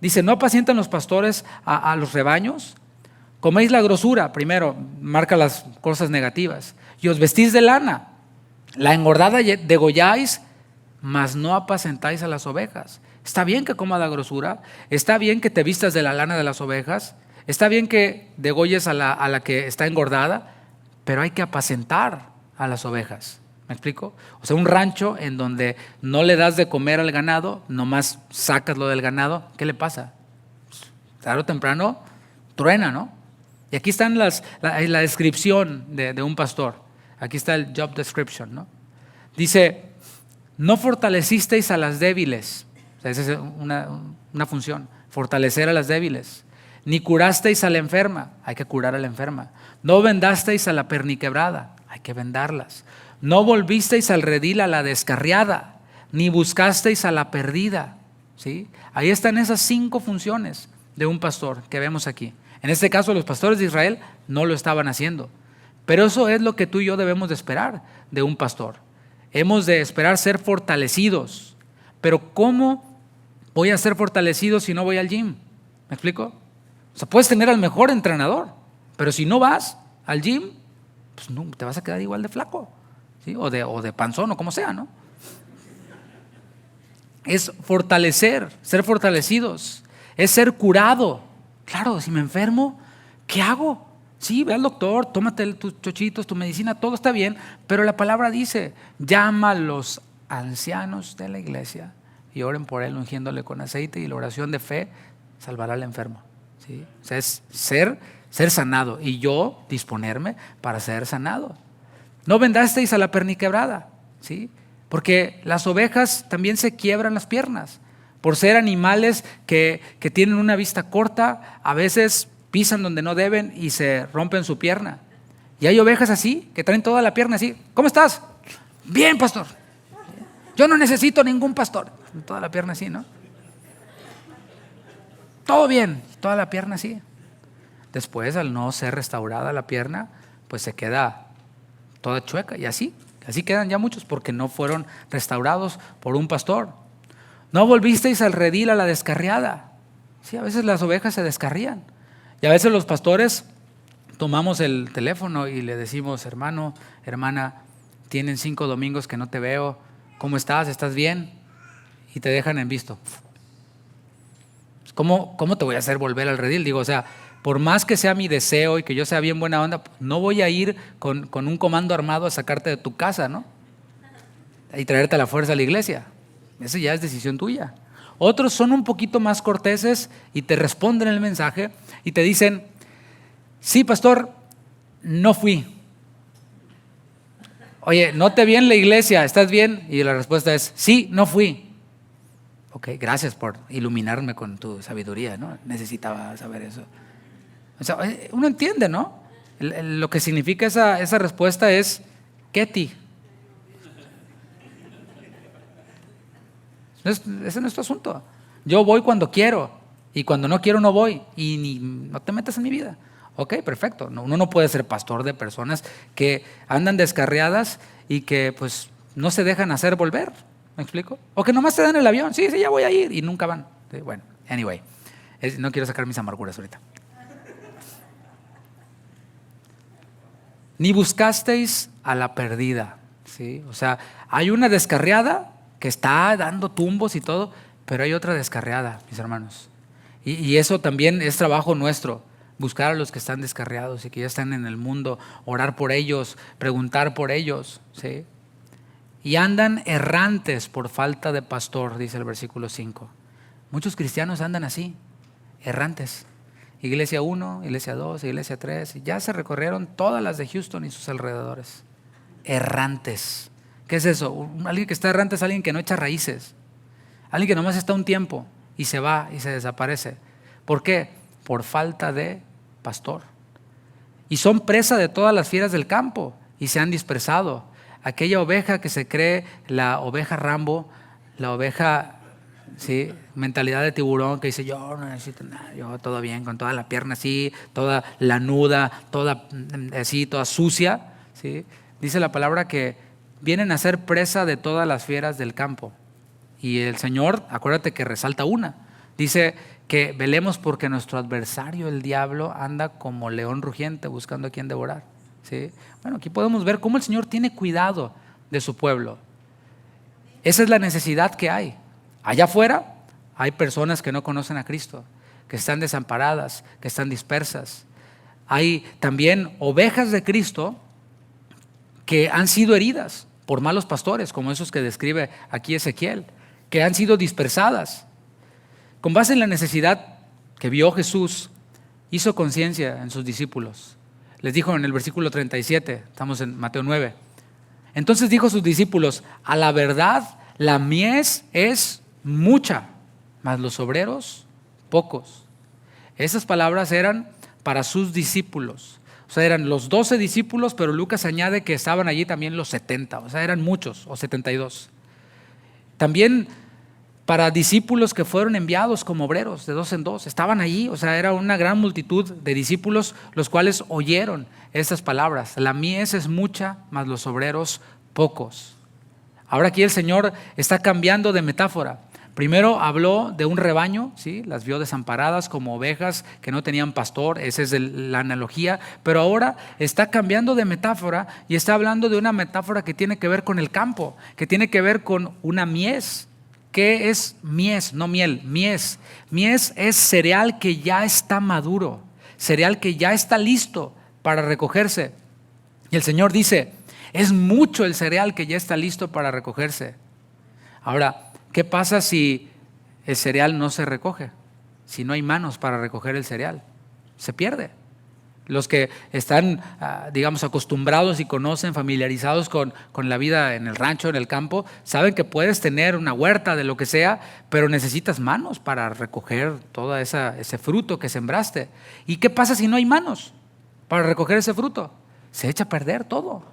Dice, ¿no apacientan los pastores a los rebaños? Coméis la grosura, primero, marca las cosas negativas. Y os vestís de lana. La engordada degolláis, mas no apacentáis a las ovejas. Está bien que comas la grosura, está bien que te vistas de la lana de las ovejas, está bien que degolles a la que está engordada, pero hay que apacentar a las ovejas. ¿Me explico? O sea, un rancho en donde no le das de comer al ganado, nomás sacas lo del ganado, ¿qué le pasa? Tarde o temprano truena, ¿no? Y aquí están la descripción de un pastor. Aquí está el job description, ¿no? Dice, no fortalecisteis a las débiles. O sea, esa es una función, fortalecer a las débiles. Ni curasteis a la enferma, hay que curar a la enferma. No vendasteis a la perniquebrada, hay que vendarlas. No volvisteis al redil a la descarriada, ni buscasteis a la perdida. ¿Sí? Ahí están esas 5 funciones de un pastor que vemos aquí. En este caso, los pastores de Israel no lo estaban haciendo. Pero eso es lo que tú y yo debemos de esperar de un pastor. Hemos de esperar ser fortalecidos. Pero ¿cómo voy a ser fortalecido si no voy al gym? ¿Me explico? O sea, puedes tener al mejor entrenador, pero si no vas al gym, pues no, te vas a quedar igual de flaco, ¿sí? o de panzón o como sea, ¿no? Es fortalecer, ser fortalecidos, es ser curado. Claro, si me enfermo, ¿qué hago? Sí, ve al doctor, tómate tus chochitos, tu medicina, todo está bien, pero la palabra dice, llama a los ancianos de la iglesia y oren por él ungiéndole con aceite, y la oración de fe salvará al enfermo. ¿Sí? O sea, es ser sanado y yo disponerme para ser sanado. No vendasteis a la perniquebrada, ¿sí? Porque las ovejas también se quiebran las piernas por ser animales que tienen una vista corta, a veces pisan donde no deben y se rompen su pierna. Y hay ovejas así, que traen toda la pierna así. ¿Cómo estás? Bien, pastor. Yo no necesito ningún pastor. Toda la pierna así, ¿no? Todo bien, toda la pierna así. Después, al no ser restaurada la pierna, pues se queda toda chueca y así quedan ya muchos porque no fueron restaurados por un pastor. No volvisteis al redil a la descarriada. Sí, a veces las ovejas se descarrían y a veces los pastores tomamos el teléfono y le decimos, hermano, hermana, tienen 5 domingos que no te veo, ¿cómo estás? ¿Estás bien? Y te dejan en visto. ¿Cómo te voy a hacer volver al redil? Digo, o sea, por más que sea mi deseo y que yo sea bien buena onda, no voy a ir con un comando armado a sacarte de tu casa, ¿no? Y traerte a la fuerza a la iglesia. Eso ya es decisión tuya. Otros son un poquito más corteses y te responden el mensaje y te dicen, sí, pastor, no fui. Oye, no te vi en la iglesia, ¿estás bien? Y la respuesta es, sí, no fui. Ok, gracias por iluminarme con tu sabiduría, ¿no? Necesitaba saber eso. O sea, uno entiende, ¿no? Lo que significa esa respuesta es Ketty. Ese no es tu asunto. Yo voy cuando quiero y cuando no quiero no voy y no te metas en mi vida. Ok, perfecto. Uno no puede ser pastor de personas que andan descarriadas y que pues no se dejan hacer volver. ¿Me explico? O que nomás te dan el avión. Sí, ya voy a ir y nunca van. Sí, bueno, anyway. No quiero sacar mis amarguras ahorita. ni buscasteis a la perdida. ¿Sí? O sea, hay una descarriada que está dando tumbos y todo, pero hay otra descarriada, mis hermanos. Y eso también es trabajo nuestro, buscar a los que están descarriados y que ya están en el mundo, orar por ellos, preguntar por ellos. ¿Sí? Y andan errantes por falta de pastor, dice el versículo 5. Muchos cristianos andan así, errantes. Iglesia 1, Iglesia 2, Iglesia 3, y ya se recorrieron todas las de Houston y sus alrededores. Errantes. ¿Qué es eso? Alguien que está errante es alguien que no echa raíces. Alguien que nomás está un tiempo y se va y se desaparece. ¿Por qué? Por falta de pastor. Y son presa de todas las fieras del campo y se han dispersado. Aquella oveja que se cree la oveja Rambo, la oveja, ¿sí?, mentalidad de tiburón, que dice: yo no necesito nada, yo todo bien, con toda la pierna así, toda lanuda, toda así, toda sucia, ¿sí? Dice la palabra que vienen a ser presa de todas las fieras del campo. Y el Señor, acuérdate que resalta una, dice que velemos porque nuestro adversario, el diablo, anda como león rugiente buscando a quien devorar. ¿Sí? Bueno, aquí podemos ver cómo el Señor tiene cuidado de su pueblo. Esa es la necesidad que hay. Allá afuera hay personas que no conocen a Cristo, que están desamparadas, que están dispersas. Hay también ovejas de Cristo que han sido heridas por malos pastores, como esos que describe aquí Ezequiel, que han sido dispersadas. Con base en la necesidad que vio Jesús, hizo conciencia en sus discípulos. Les dijo en el versículo 37, estamos en Mateo 9. Entonces dijo a sus discípulos: a la verdad, la mies es mucha, mas los obreros pocos. Esas palabras eran para sus discípulos. O sea, eran los 12 discípulos, pero Lucas añade que estaban allí también los 70. O sea, eran muchos, o 72. También para discípulos que fueron enviados como obreros de 2 en 2. Estaban allí, o sea, era una gran multitud de discípulos los cuales oyeron estas palabras. La mies es mucha, mas los obreros pocos. Ahora aquí el Señor está cambiando de metáfora. Primero habló de un rebaño, ¿sí? Las vio desamparadas como ovejas que no tenían pastor, esa es la analogía, pero ahora está cambiando de metáfora y está hablando de una metáfora que tiene que ver con el campo, que tiene que ver con una mies. ¿Qué es mies? No miel, mies. Mies es cereal que ya está maduro, cereal que ya está listo para recogerse. Y el Señor dice: es mucho el cereal que ya está listo para recogerse. Ahora, ¿qué pasa si el cereal no se recoge? Si no hay manos para recoger el cereal, se pierde. Los que están, digamos, acostumbrados y conocen, familiarizados con la vida en el rancho, en el campo, saben que puedes tener una huerta de lo que sea, pero necesitas manos para recoger todo ese fruto que sembraste. ¿Y qué pasa si no hay manos para recoger ese fruto? Se echa a perder todo.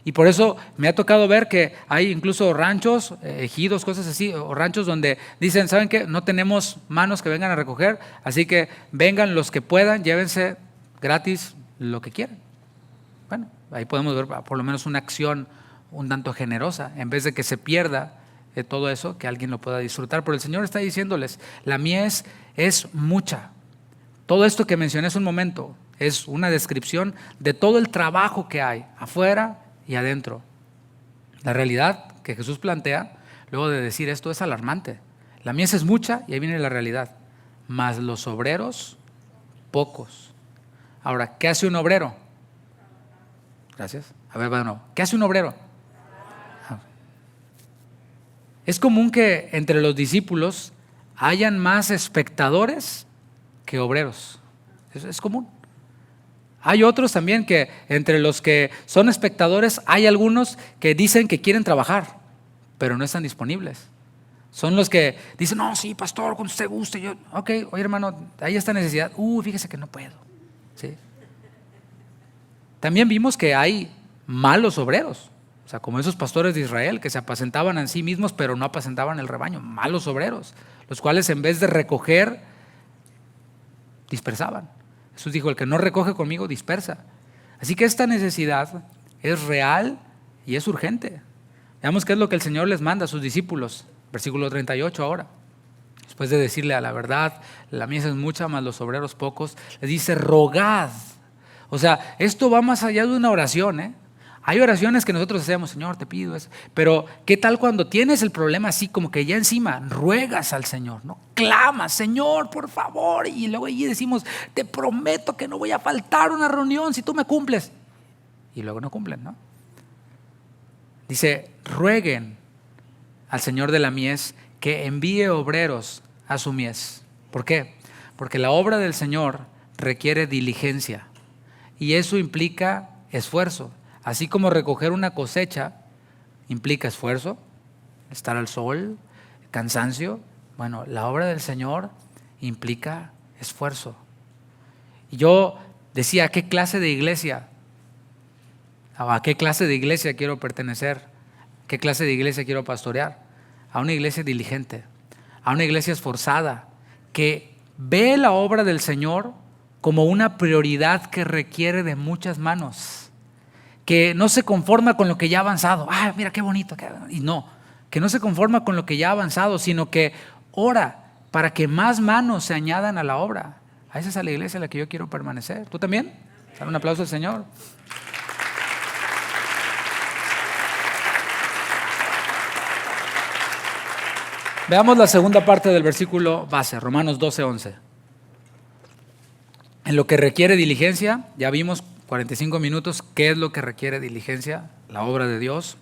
Y por eso me ha tocado ver que hay incluso ranchos, ejidos, cosas así, o ranchos donde dicen: ¿saben qué? No tenemos manos que vengan a recoger, así que vengan los que puedan, llévense gratis lo que quieran. Bueno, ahí podemos ver por lo menos una acción un tanto generosa, en vez de que se pierda todo eso, que alguien lo pueda disfrutar. Pero el Señor está diciéndoles: la mies es mucha. Todo esto que mencioné hace un momento es una descripción de todo el trabajo que hay afuera y adentro. La realidad que Jesús plantea luego de decir esto es alarmante. La mies es mucha y ahí viene la realidad, mas los obreros pocos. Ahora, ¿qué hace un obrero? Gracias. A ver, bueno, ¿qué hace un obrero? Es común que entre los discípulos hayan más espectadores que obreros. Eso es común. Hay otros también que entre los que son espectadores hay algunos que dicen que quieren trabajar, pero no están disponibles. Son los que dicen: no, sí, pastor, cuando usted guste. Yo, ok, oye hermano, hay esta necesidad. Fíjese que no puedo. ¿Sí? También vimos que hay malos obreros, o sea, como esos pastores de Israel que se apacentaban a sí mismos, pero no apacentaban el rebaño. Malos obreros, los cuales en vez de recoger, dispersaban. Jesús dijo: el que no recoge conmigo dispersa. Así que esta necesidad es real y es urgente. Veamos qué es lo que el Señor les manda a sus discípulos. Versículo 38 ahora. Después de decirle: a la verdad, la mies es mucha, mas los obreros pocos, les dice: rogad. O sea, esto va más allá de una oración, ¿eh? Hay oraciones que nosotros hacemos, Señor, te pido eso. Pero ¿qué tal cuando tienes el problema así como que ya encima ruegas al Señor, ¿no? Clamas, Señor, por favor. Y luego allí decimos, te prometo que no voy a faltar a una reunión si tú me cumples. Y luego no cumplen, ¿no? Dice, rueguen al Señor de la mies que envíe obreros a su mies. ¿Por qué? Porque la obra del Señor requiere diligencia y eso implica esfuerzo. Así como recoger una cosecha implica esfuerzo, estar al sol, cansancio. Bueno, la obra del Señor implica esfuerzo. Y yo decía, ¿a qué clase de iglesia? ¿A qué clase de iglesia quiero pertenecer? ¿Qué clase de iglesia quiero pastorear? A una iglesia diligente, a una iglesia esforzada, que ve la obra del Señor como una prioridad que requiere de muchas manos. Que no se conforma con lo que ya ha avanzado. Ah, mira qué bonito. Y no, que no se conforma con lo que ya ha avanzado, sino que ora para que más manos se añadan a la obra. A esa es la iglesia en la que yo quiero permanecer. ¿Tú también? Dale un aplauso al Señor. Veamos la segunda parte del versículo base, Romanos 12:11. En lo que requiere diligencia, ya vimos 45 minutos, ¿qué es lo que requiere diligencia? La obra de Dios.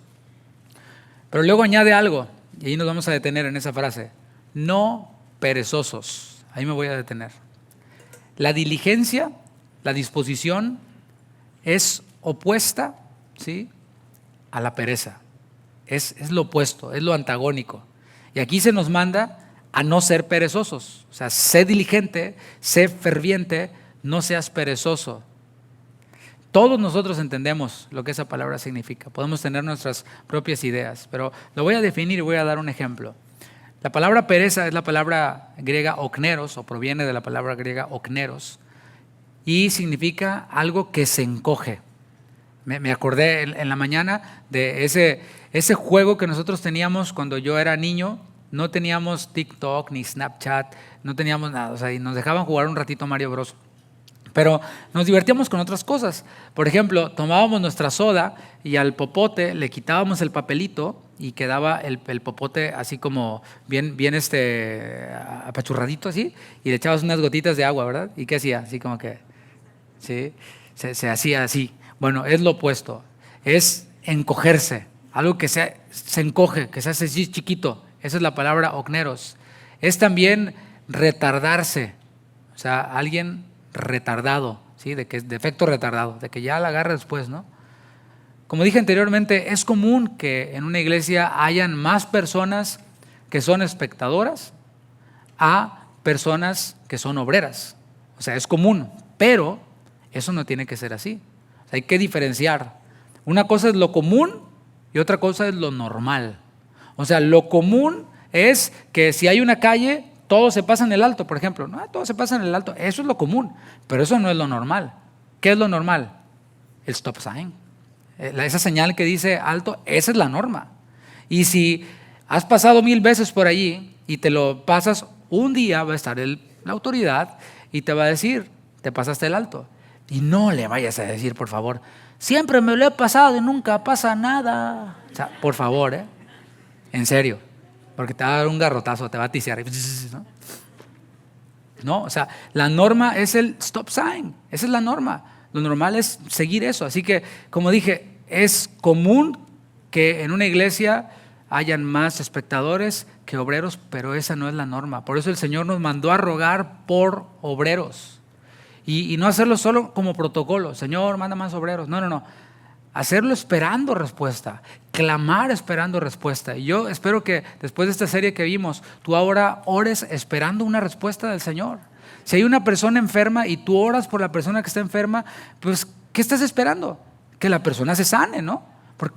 Pero luego añade algo, y ahí nos vamos a detener en esa frase. No perezosos. Ahí me voy a detener. La diligencia, la disposición, es opuesta, ¿sí?, a la pereza. Es lo opuesto, es lo antagónico. Y aquí se nos manda a no ser perezosos. O sea, sé diligente, sé ferviente, no seas perezoso. Todos nosotros entendemos lo que esa palabra significa. Podemos tener nuestras propias ideas, pero lo voy a definir y voy a dar un ejemplo. La palabra pereza es la palabra griega okneros, o proviene de la palabra griega okneros, y significa algo que se encoge. Me acordé en la mañana de ese juego que nosotros teníamos cuando yo era niño. No teníamos TikTok ni Snapchat, no teníamos nada. O sea, y nos dejaban jugar un ratito Mario Bros. Pero nos divertíamos con otras cosas. Por ejemplo, tomábamos nuestra soda y al popote le quitábamos el papelito y quedaba el popote así como bien apachurradito así, y le echabas unas gotitas de agua, ¿verdad? ¿Y qué hacía? Así como que, ¿sí? Se hacía así. Bueno, es lo opuesto. Es encogerse. Algo que se encoge, que se hace así chiquito. Esa es la palabra okneros. Es también retardarse. O sea, alguien retardado, ¿sí? De efecto retardado, de que ya la agarra después, ¿no? Como dije anteriormente, es común que en una iglesia hayan más personas que son espectadoras a personas que son obreras. O sea, es común, pero eso no tiene que ser así. O sea, hay que diferenciar. Una cosa es lo común y otra cosa es lo normal. O sea, lo común es que si hay una calle, todos se pasan el alto, por ejemplo. No, todos se pasan el alto. Eso es lo común, pero eso no es lo normal. ¿Qué es lo normal? El stop sign. Esa señal que dice alto, esa es la norma. Y si has pasado 1000 veces por allí y te lo pasas, un día va a estar la autoridad y te va a decir, te pasaste el alto. Y no le vayas a decir, por favor, siempre me lo he pasado y nunca pasa nada. O sea, por favor, en serio, porque te va a dar un garrotazo, te va a tisear. No, o sea, la norma es el stop sign, esa es la norma. Lo normal es seguir eso. Así que, como dije, es común que en una iglesia hayan más espectadores que obreros, pero esa no es la norma. Por eso el Señor nos mandó a rogar por obreros. Y no hacerlo solo como protocolo. Señor, manda más obreros. No. Hacerlo esperando respuesta. Clamar esperando respuesta. Y yo espero que después de esta serie que vimos, tú ahora ores esperando una respuesta del Señor. Si hay una persona enferma y tú oras por la persona que está enferma, pues, ¿qué estás esperando? Que la persona se sane, ¿no? Por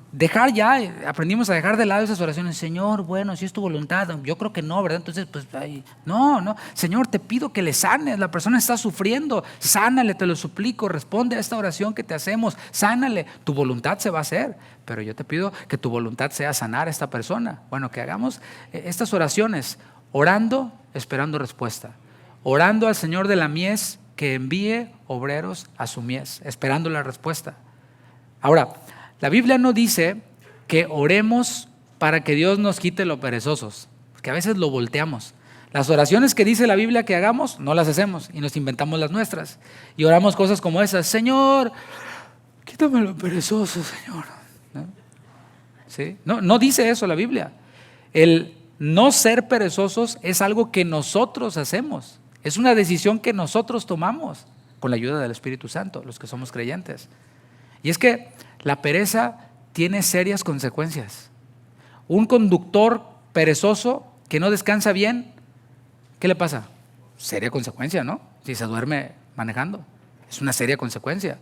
aprendimos a dejar de lado esas oraciones. Señor, bueno, si es tu voluntad, yo creo que no, ¿verdad? Entonces, pues, no. Señor, te pido que le sanes, la persona está sufriendo, sánale, te lo suplico, responde a esta oración que te hacemos, sánale, tu voluntad se va a hacer, pero yo te pido que tu voluntad sea sanar a esta persona. Bueno, que hagamos estas oraciones, orando, esperando respuesta, orando al Señor de la mies que envíe obreros a su mies, esperando la respuesta. Ahora, la Biblia no dice que oremos para que Dios nos quite lo perezosos, porque a veces lo volteamos. Las oraciones que dice la Biblia que hagamos, no las hacemos y nos inventamos las nuestras. Y oramos cosas como esas: Señor, quítame lo perezoso, Señor. ¿No? ¿Sí? No dice eso la Biblia. El no ser perezosos es algo que nosotros hacemos. Es una decisión que nosotros tomamos con la ayuda del Espíritu Santo, los que somos creyentes. Y es que la pereza tiene serias consecuencias. Un conductor perezoso que no descansa bien, ¿qué le pasa? Seria consecuencia, ¿no? Si se duerme manejando, es una seria consecuencia.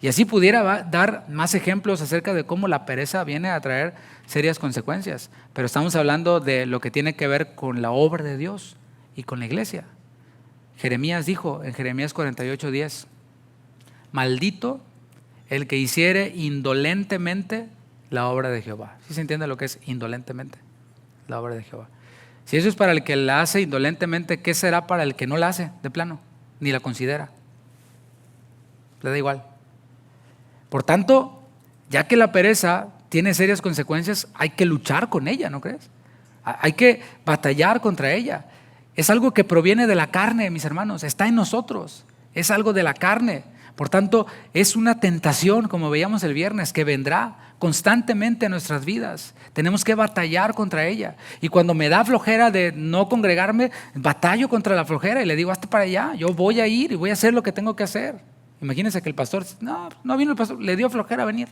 Y así pudiera dar más ejemplos acerca de cómo la pereza viene a traer serias consecuencias. Pero estamos hablando de lo que tiene que ver con la obra de Dios y con la iglesia. Jeremías dijo en Jeremías 48:10: maldito el que hiciere indolentemente la obra de Jehová. ¿Sí se entiende lo que es indolentemente? La obra de Jehová. Si eso es para el que la hace indolentemente, ¿qué será para el que no la hace de plano? Ni la considera. Le da igual. Por tanto, ya que la pereza tiene serias consecuencias, hay que luchar con ella, ¿no crees? Hay que batallar contra ella. Es algo que proviene de la carne, mis hermanos, está en nosotros, es algo de la carne. Por tanto, es una tentación, como veíamos el viernes, que vendrá constantemente a nuestras vidas. Tenemos que batallar contra ella. Y cuando me da flojera de no congregarme, batallo contra la flojera y le digo: hazte para allá, yo voy a ir y voy a hacer lo que tengo que hacer. Imagínense que el pastor, no vino el pastor, le dio flojera venir.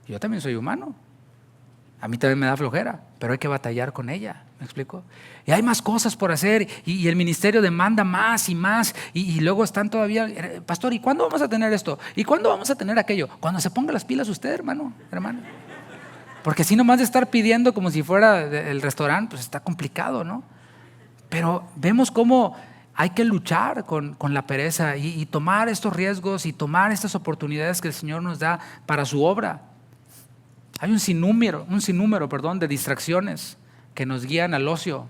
Yo también soy humano. A mí también me da flojera, pero hay que batallar con ella, ¿me explico? Y hay más cosas por hacer y el ministerio demanda más y más y luego están todavía: pastor, ¿y cuándo vamos a tener esto? ¿Y cuándo vamos a tener aquello? Cuando se ponga las pilas usted, hermana. Porque si nomás de estar pidiendo como si fuera el restaurante, pues está complicado, ¿no? Pero vemos cómo hay que luchar con la pereza y tomar estos riesgos y tomar estas oportunidades que el Señor nos da para su obra. Hay un sinnúmero de distracciones que nos guían al ocio,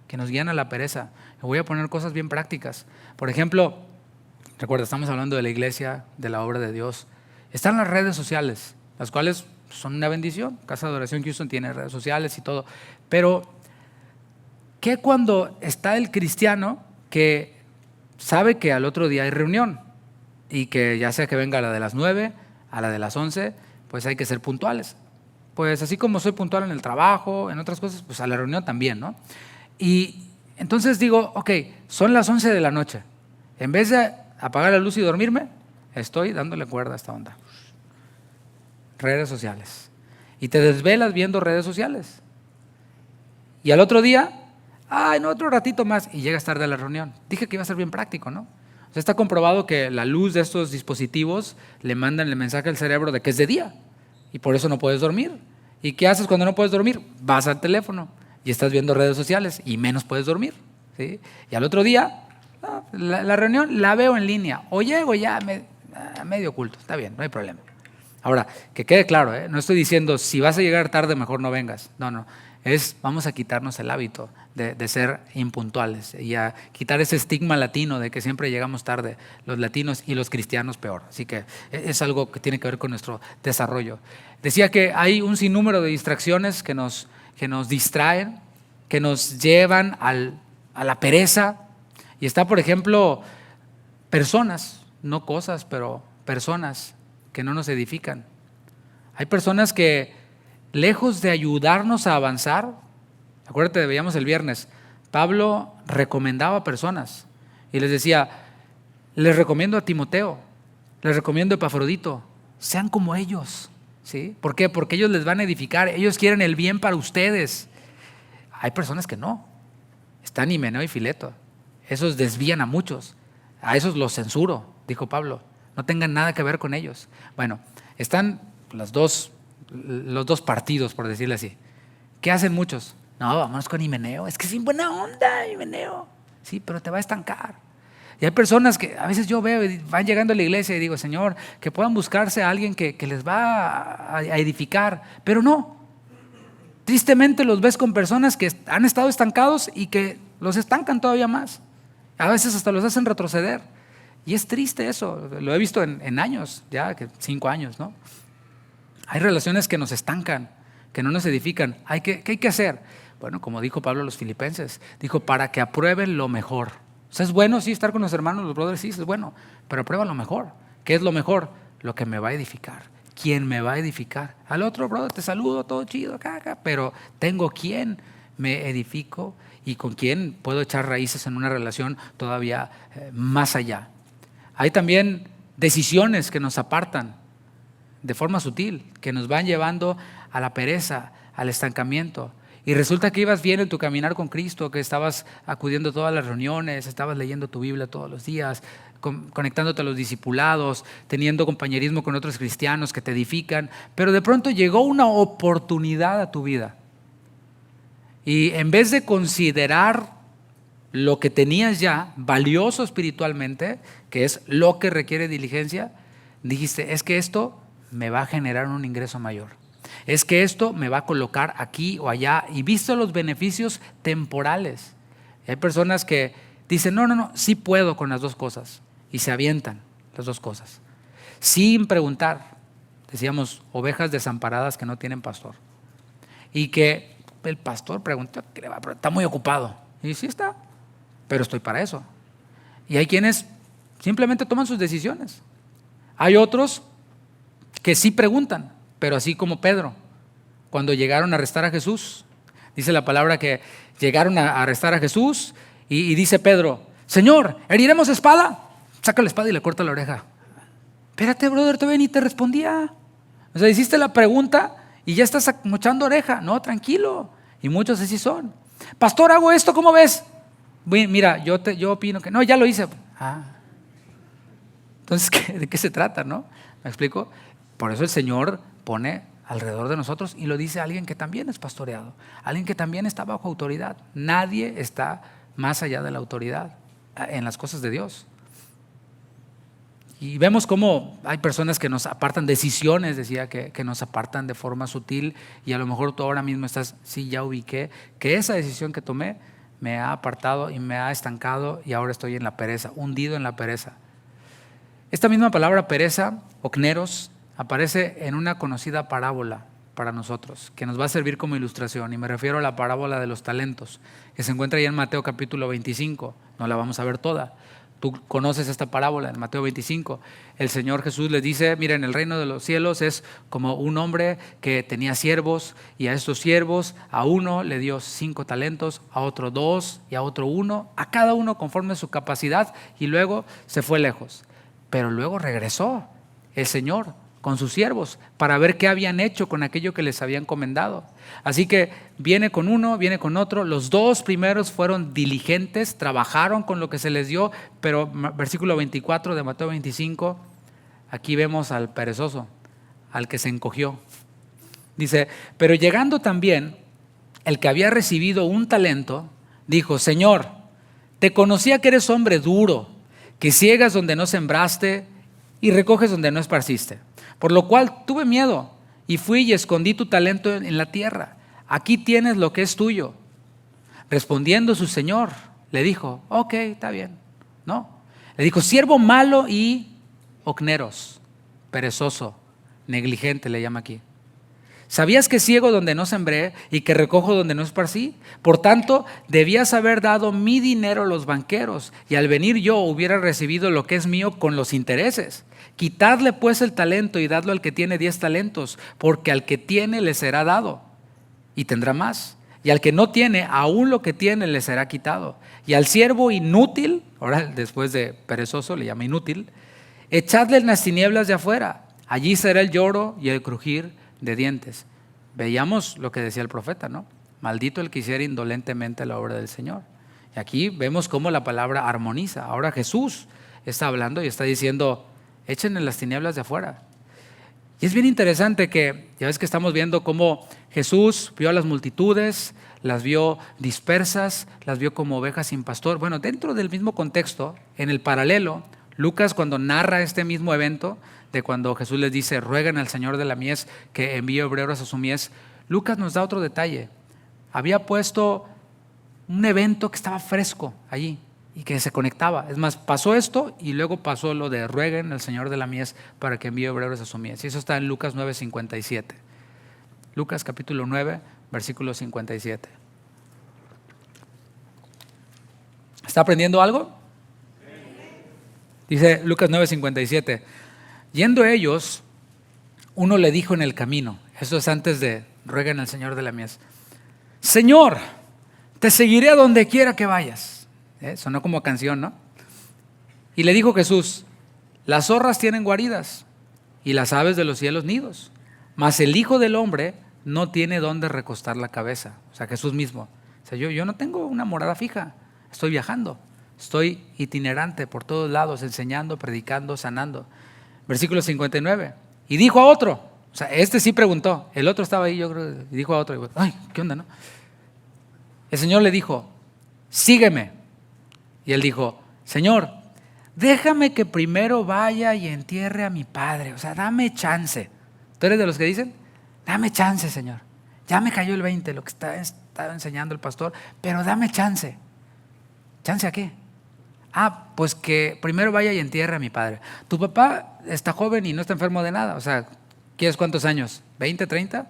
que nos guían a la pereza. Me voy a poner cosas bien prácticas. Por ejemplo, recuerda, estamos hablando de la iglesia, de la obra de Dios. Están las redes sociales, las cuales son una bendición. Casa de Oración Houston tiene redes sociales y todo. Pero, ¿qué cuando está el cristiano que sabe que al otro día hay reunión y que ya sea que venga a la de las 9, a la de las 11, pues hay que ser puntuales? Pues así como soy puntual en el trabajo, en otras cosas, pues a la reunión también, ¿no? Y entonces digo: ok, son las 11 de la noche. En vez de apagar la luz y dormirme, estoy dándole cuerda a esta onda. Redes sociales. Y te desvelas viendo redes sociales. Y al otro día, no, otro ratito más, y llegas tarde a la reunión. Dije que iba a ser bien práctico, ¿no? O sea, está comprobado que la luz de estos dispositivos le mandan el mensaje al cerebro de que es de día. Y por eso no puedes dormir. ¿Y qué haces cuando no puedes dormir? Vas al teléfono y estás viendo redes sociales y menos puedes dormir, ¿sí? Y al otro día, la reunión la veo en línea o llego ya medio oculto. Está bien, no hay problema. Ahora, que quede claro, no estoy diciendo si vas a llegar tarde mejor no vengas. No. Vamos a quitarnos el hábito de ser impuntuales y a quitar ese estigma latino de que siempre llegamos tarde, los latinos y los cristianos peor. Así que es algo que tiene que ver con nuestro desarrollo. Decía que hay un sinnúmero de distracciones que nos distraen, que nos llevan a la pereza. Y está, por ejemplo, personas, no cosas, pero personas que no nos edifican. Hay personas que, lejos de ayudarnos a avanzar, acuérdate, veíamos el viernes, Pablo recomendaba a personas y les decía: les recomiendo a Timoteo, les recomiendo a Epafrodito, sean como ellos, ¿sí? ¿Por qué? Porque ellos les van a edificar, ellos quieren el bien para ustedes. Hay personas que no, están Himeneo y Fileto, esos desvían a muchos, a esos los censuro, dijo Pablo, no tengan nada que ver con ellos. Bueno, están los dos partidos, por decirlo así. ¿Qué hacen muchos? No, vámonos con Himeneo, es que es bien buena onda Himeneo. Sí, pero te va a estancar. Y hay personas que a veces yo veo y van llegando a la iglesia y digo: Señor, que puedan buscarse a alguien que les va a edificar, pero no. Tristemente los ves con personas que han estado estancados y que los estancan todavía más. A veces hasta los hacen retroceder. Y es triste eso, lo he visto en años, ya 5 años, ¿no? Hay relaciones que nos estancan, que no nos edifican. ¿Qué hay que hacer? Bueno, como dijo Pablo a los filipenses, dijo, para que aprueben lo mejor. O sea, es bueno, sí, estar con los hermanos, los brothers, sí, es bueno, pero aprueba lo mejor. ¿Qué es lo mejor? Lo que me va a edificar. ¿Quién me va a edificar? Al otro, brother, te saludo, todo chido, acá, pero tengo quien me edifico y con quien puedo echar raíces en una relación todavía más allá. Hay también decisiones que nos apartan de forma sutil, que nos van llevando a la pereza, al estancamiento. Y resulta que ibas bien en tu caminar con Cristo, que estabas acudiendo a todas las reuniones, estabas leyendo tu Biblia todos los días, conectándote a los discipulados, teniendo compañerismo con otros cristianos que te edifican, pero de pronto llegó una oportunidad a tu vida. Y en vez de considerar lo que tenías ya, valioso espiritualmente, que es lo que requiere diligencia, dijiste, es que esto me va a generar un ingreso mayor. Es que esto me va a colocar aquí o allá, y visto los beneficios temporales. Hay personas que dicen, no, sí puedo con las dos cosas, y se avientan las dos cosas, sin preguntar. Decíamos, ovejas desamparadas que no tienen pastor, y que el pastor pregunta, está muy ocupado, y sí está, pero estoy para eso. Y hay quienes simplemente toman sus decisiones. Hay otros que sí preguntan, pero así como Pedro, cuando llegaron a arrestar a Jesús, dice la palabra que llegaron a arrestar a Jesús y dice Pedro, Señor, ¿heriremos espada? Saca la espada y le corta la oreja. Espérate, brother, todavía ni te respondía. O sea, hiciste la pregunta y ya estás mochando oreja. No, tranquilo. Y muchos así son. Pastor, hago esto, ¿cómo ves? Mira, yo opino que no, ya lo hice. Entonces, ¿de qué se trata, no? ¿Me explico? Por eso el Señor pone alrededor de nosotros y lo dice alguien que también es pastoreado, alguien que también está bajo autoridad. Nadie está más allá de la autoridad en las cosas de Dios. Y vemos cómo hay personas que nos apartan, decisiones, decía, que nos apartan de forma sutil, y a lo mejor tú ahora mismo estás, sí, ya ubiqué, que esa decisión que tomé me ha apartado y me ha estancado y ahora estoy en la pereza, hundido en la pereza. Esta misma palabra pereza, okneros, aparece en una conocida parábola para nosotros, que nos va a servir como ilustración, y me refiero a la parábola de los talentos, que se encuentra ahí en Mateo capítulo 25, no la vamos a ver toda. Tú conoces esta parábola en Mateo 25. El Señor Jesús les dice, miren, el reino de los cielos es como un hombre que tenía siervos, y a estos siervos, a uno le dio 5 talentos, a otro 2 y a otro 1, a cada uno conforme a su capacidad, y luego se fue lejos. Pero luego regresó el Señor con sus siervos para ver qué habían hecho con aquello que les había encomendado. Así que viene con uno, viene con otro. Los 2 primeros fueron diligentes, trabajaron con lo que se les dio, pero versículo 24 de Mateo 25, aquí vemos al perezoso, al que se encogió. Dice, pero llegando también el que había recibido 1 talento, dijo, Señor, te conocía que eres hombre duro, que ciegas donde no sembraste y recoges donde no esparciste. Por lo cual tuve miedo y fui y escondí tu talento en la tierra. Aquí tienes lo que es tuyo. Respondiendo su señor, le dijo, ok, está bien. No, le dijo, siervo malo y okneros, perezoso, negligente le llama aquí. ¿Sabías que ciego donde no sembré y que recojo donde no esparcí? Por tanto, debías haber dado mi dinero a los banqueros, y al venir yo hubiera recibido lo que es mío con los intereses. Quitadle pues el talento y dadlo al que tiene 10 talentos, porque al que tiene le será dado y tendrá más. Y al que no tiene, aún lo que tiene le será quitado. Y al siervo inútil, ahora después de perezoso le llama inútil, echadle en las tinieblas de afuera. Allí será el lloro y el crujir de dientes. Veíamos lo que decía el profeta, ¿no? Maldito el que hiciera indolentemente la obra del Señor. Y aquí vemos cómo la palabra armoniza. Ahora Jesús está hablando y está diciendo, echen en las tinieblas de afuera. Y es bien interesante que, ya ves que estamos viendo cómo Jesús vio a las multitudes, las vio dispersas, las vio como ovejas sin pastor. Bueno, dentro del mismo contexto, en el paralelo, Lucas, cuando narra este mismo evento, de cuando Jesús les dice, ruegan al Señor de la mies que envíe obreros a su mies, Lucas nos da otro detalle. Había puesto un evento que estaba fresco allí. y que se conectaba. Es más, pasó esto y luego pasó lo de rueguen al Señor de la mies para que envíe obreros a su mies. Y eso está en Lucas 9:57. Lucas capítulo 9, versículo 57. ¿Está aprendiendo algo? Dice Lucas 9:57. Yendo ellos, uno le dijo en el camino, eso es antes de rueguen al Señor de la mies: Señor, te seguiré a donde quiera que vayas. Sonó como canción, ¿no? Y le dijo Jesús: las zorras tienen guaridas y las aves de los cielos nidos, mas el Hijo del Hombre no tiene dónde recostar la cabeza. O sea, Jesús mismo. O sea, yo no tengo una morada fija, estoy viajando, estoy itinerante por todos lados, enseñando, predicando, sanando. Versículo 59. Y dijo a otro, o sea, este sí preguntó, el otro estaba ahí, yo creo, y dijo a otro, ay, ¿qué onda, no? El Señor le dijo: sígueme. Y él dijo: Señor, déjame que primero vaya y entierre a mi padre. O sea, dame chance. ¿Tú eres de los que dicen? Dame chance, Señor. Ya me cayó el 20, lo que estaba enseñando el pastor, pero dame chance. ¿Chance a qué? Pues que primero vaya y entierre a mi padre. Tu papá está joven y no está enfermo de nada. O sea, ¿quieres cuántos años? ¿20, 30?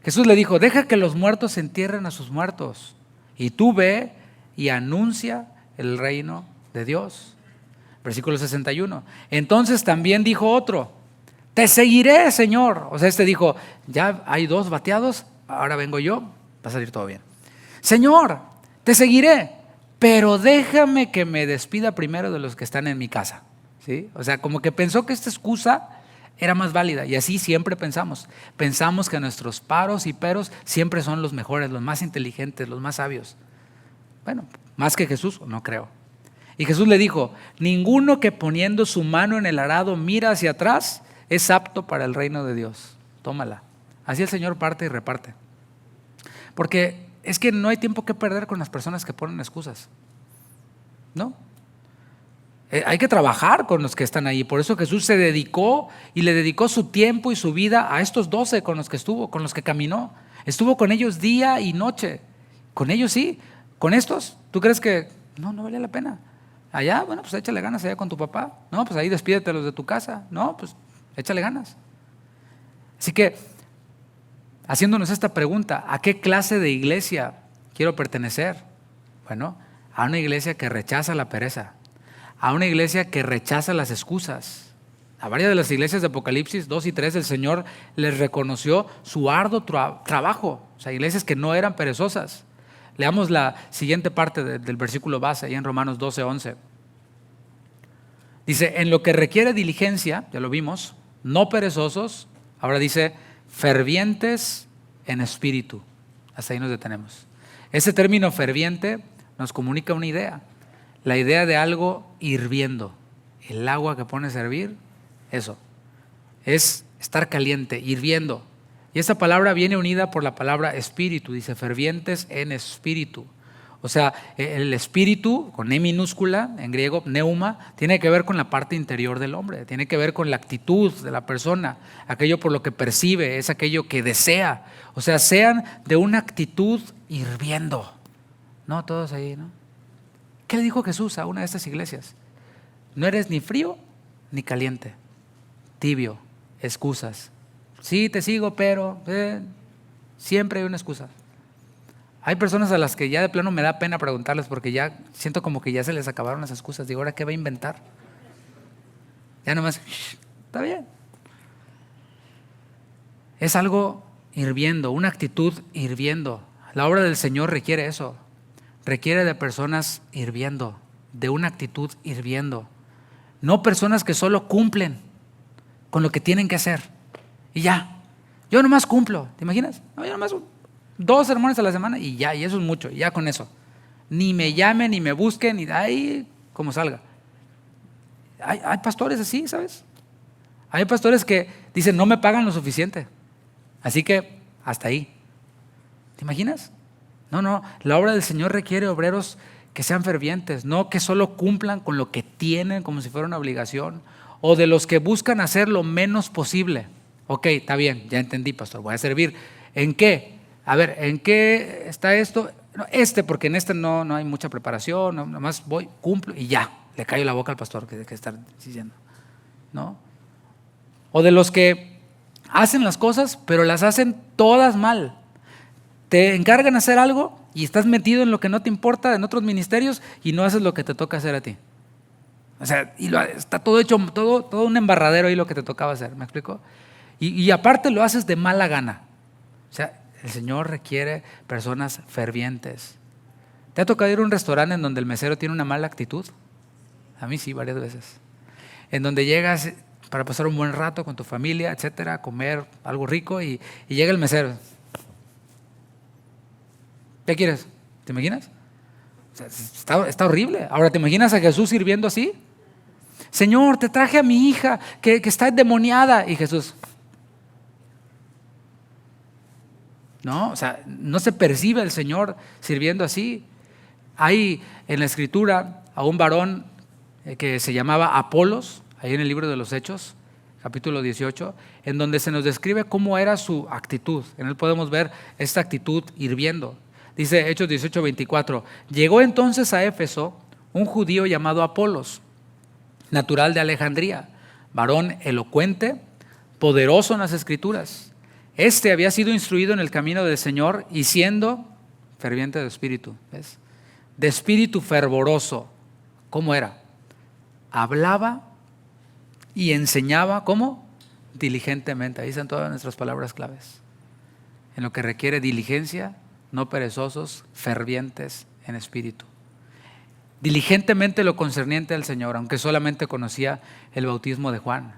Jesús le dijo: deja que los muertos entierren a sus muertos, y tú ve y anuncia el reino de Dios. Versículo 61. Entonces también dijo otro: te seguiré, Señor. O sea, este dijo: ya hay 2 bateados, ahora vengo yo, va a salir todo bien. Señor, te seguiré, pero déjame que me despida primero de los que están en mi casa. ¿Sí? O sea, como que pensó que esta excusa era más válida, y así siempre pensamos. Pensamos que nuestros paros y peros siempre son los mejores, los más inteligentes, los más sabios. Bueno, más que Jesús, no creo. Y Jesús le dijo: ninguno que poniendo su mano en el arado mira hacia atrás es apto para el reino de Dios. Tómala. Así el Señor parte y reparte. Porque es que no hay tiempo que perder con las personas que ponen excusas, ¿no? Hay que trabajar con los que están ahí. Por eso Jesús se dedicó y le dedicó su tiempo y su vida a estos 12 con los que estuvo, con los que caminó. Estuvo con ellos día y noche. Con ellos sí. Con estos, ¿tú crees que no valía la pena? Allá, bueno, pues échale ganas allá con tu papá. No, pues ahí despídete los de tu casa. No, pues échale ganas. Así que, haciéndonos esta pregunta: ¿a qué clase de iglesia quiero pertenecer? Bueno, a una iglesia que rechaza la pereza, a una iglesia que rechaza las excusas. A varias de las iglesias de Apocalipsis 2 y 3 el Señor les reconoció su arduo trabajo. O sea, iglesias que no eran perezosas. Leamos la siguiente parte del versículo base, ahí en Romanos 12:11. Dice: en lo que requiere diligencia, ya lo vimos, no perezosos. Ahora dice: fervientes en espíritu. Hasta ahí nos detenemos. Ese término ferviente nos comunica una idea. La idea de algo hirviendo. El agua que pones a hervir, eso. Es estar caliente, hirviendo. Y esta palabra viene unida por la palabra espíritu. Dice: fervientes en espíritu. O sea, el espíritu, con E minúscula, en griego, pneuma, tiene que ver con la parte interior del hombre. Tiene que ver con la actitud de la persona. Aquello por lo que percibe, es aquello que desea. O sea, sean de una actitud hirviendo. No, todos ahí, ¿no? ¿Qué le dijo Jesús a una de estas iglesias? No eres ni frío ni caliente. Tibio, excusas. Sí, te sigo, pero siempre hay una excusa. Hay personas a las que ya de plano me da pena preguntarles, porque ya siento como que ya se les acabaron las excusas. Digo, ¿ahora qué va a inventar? Ya nomás, está bien. Es algo hirviendo, una actitud hirviendo. La obra del Señor requiere eso. Requiere de personas hirviendo, de una actitud hirviendo. No personas que solo cumplen con lo que tienen que hacer. Y ya, yo nomás cumplo, ¿te imaginas? No, yo nomás 2 sermones a la semana y ya, y eso es mucho, y ya con eso. Ni me llamen, ni me busquen, ni ahí como salga. Hay pastores así, ¿sabes? Hay pastores que dicen: no me pagan lo suficiente, así que hasta ahí. ¿Te imaginas? No, la obra del Señor requiere obreros que sean fervientes, no que solo cumplan con lo que tienen como si fuera una obligación, o de los que buscan hacer lo menos posible. Ok, está bien, ya entendí, pastor, voy a servir. ¿En qué? A ver, ¿en qué está esto? No, porque en no hay mucha preparación, nomás voy, cumplo y ya, le callo la boca al pastor que está diciendo, ¿no? O de los que hacen las cosas, pero las hacen todas mal. Te encargan hacer algo y estás metido en lo que no te importa en otros ministerios y no haces lo que te toca hacer a ti. O sea, está todo hecho, todo un embarradero ahí lo que te tocaba hacer, ¿me explico? Y aparte lo haces de mala gana. O sea, el Señor requiere personas fervientes. ¿Te ha tocado ir a un restaurante en donde el mesero tiene una mala actitud? A mí sí, varias veces. En donde llegas para pasar un buen rato con tu familia, etcétera, comer algo rico y llega el mesero. ¿Qué quieres? ¿Te imaginas? O sea, está horrible. Ahora, ¿te imaginas a Jesús sirviendo así? Señor, te traje a mi hija que está endemoniada. Y Jesús, no, o sea, no se percibe el Señor sirviendo así. Hay en la Escritura a un varón que se llamaba Apolos, ahí en el libro de los Hechos, capítulo 18, en donde se nos describe cómo era su actitud. En él podemos ver esta actitud hirviendo. Dice Hechos 18:24, llegó entonces a Éfeso un judío llamado Apolos, natural de Alejandría, varón elocuente, poderoso en las Escrituras. Este había sido instruido en el camino del Señor y siendo ferviente de espíritu, ¿ves? De espíritu fervoroso. ¿Cómo era? Hablaba y enseñaba, ¿cómo? Diligentemente. Ahí están todas nuestras palabras claves. En lo que requiere diligencia, no perezosos, fervientes en espíritu. Diligentemente lo concerniente al Señor, aunque solamente conocía el bautismo de Juan.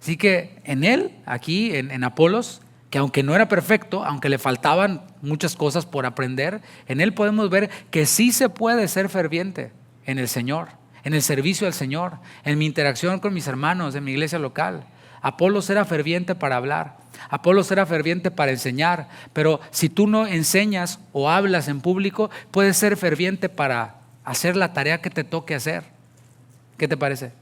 Así que en él, aquí en Apolos, que aunque no era perfecto, aunque le faltaban muchas cosas por aprender, en él podemos ver que sí se puede ser ferviente en el Señor, en el servicio al Señor, en mi interacción con mis hermanos, en mi iglesia local. Apolos era ferviente para hablar, Apolos era ferviente para enseñar, pero si tú no enseñas o hablas en público, puedes ser ferviente para hacer la tarea que te toque hacer. ¿Qué te parece?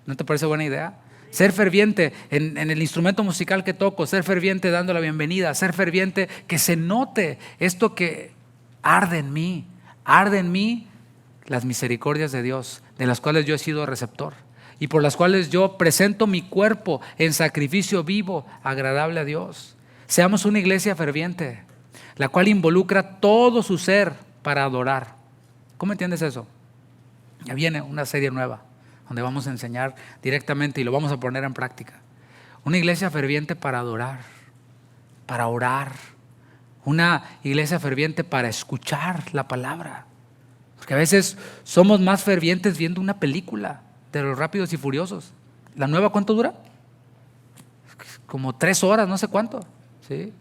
¿No te parece buena idea? Ser ferviente en el instrumento musical que toco, ser ferviente dando la bienvenida, ser ferviente que se note esto que arde en mí las misericordias de Dios, de las cuales yo he sido receptor y por las cuales yo presento mi cuerpo en sacrificio vivo, agradable a Dios. Seamos una iglesia ferviente, la cual involucra todo su ser para adorar. ¿Cómo entiendes eso? Ya viene una serie nueva donde vamos a enseñar directamente y lo vamos a poner en práctica. Una iglesia ferviente para adorar, para orar. Una iglesia ferviente para escuchar la palabra. Porque a veces somos más fervientes viendo una película de los Rápidos y Furiosos. ¿La nueva cuánto dura? Como 3 horas, no sé cuánto. ¿Sí?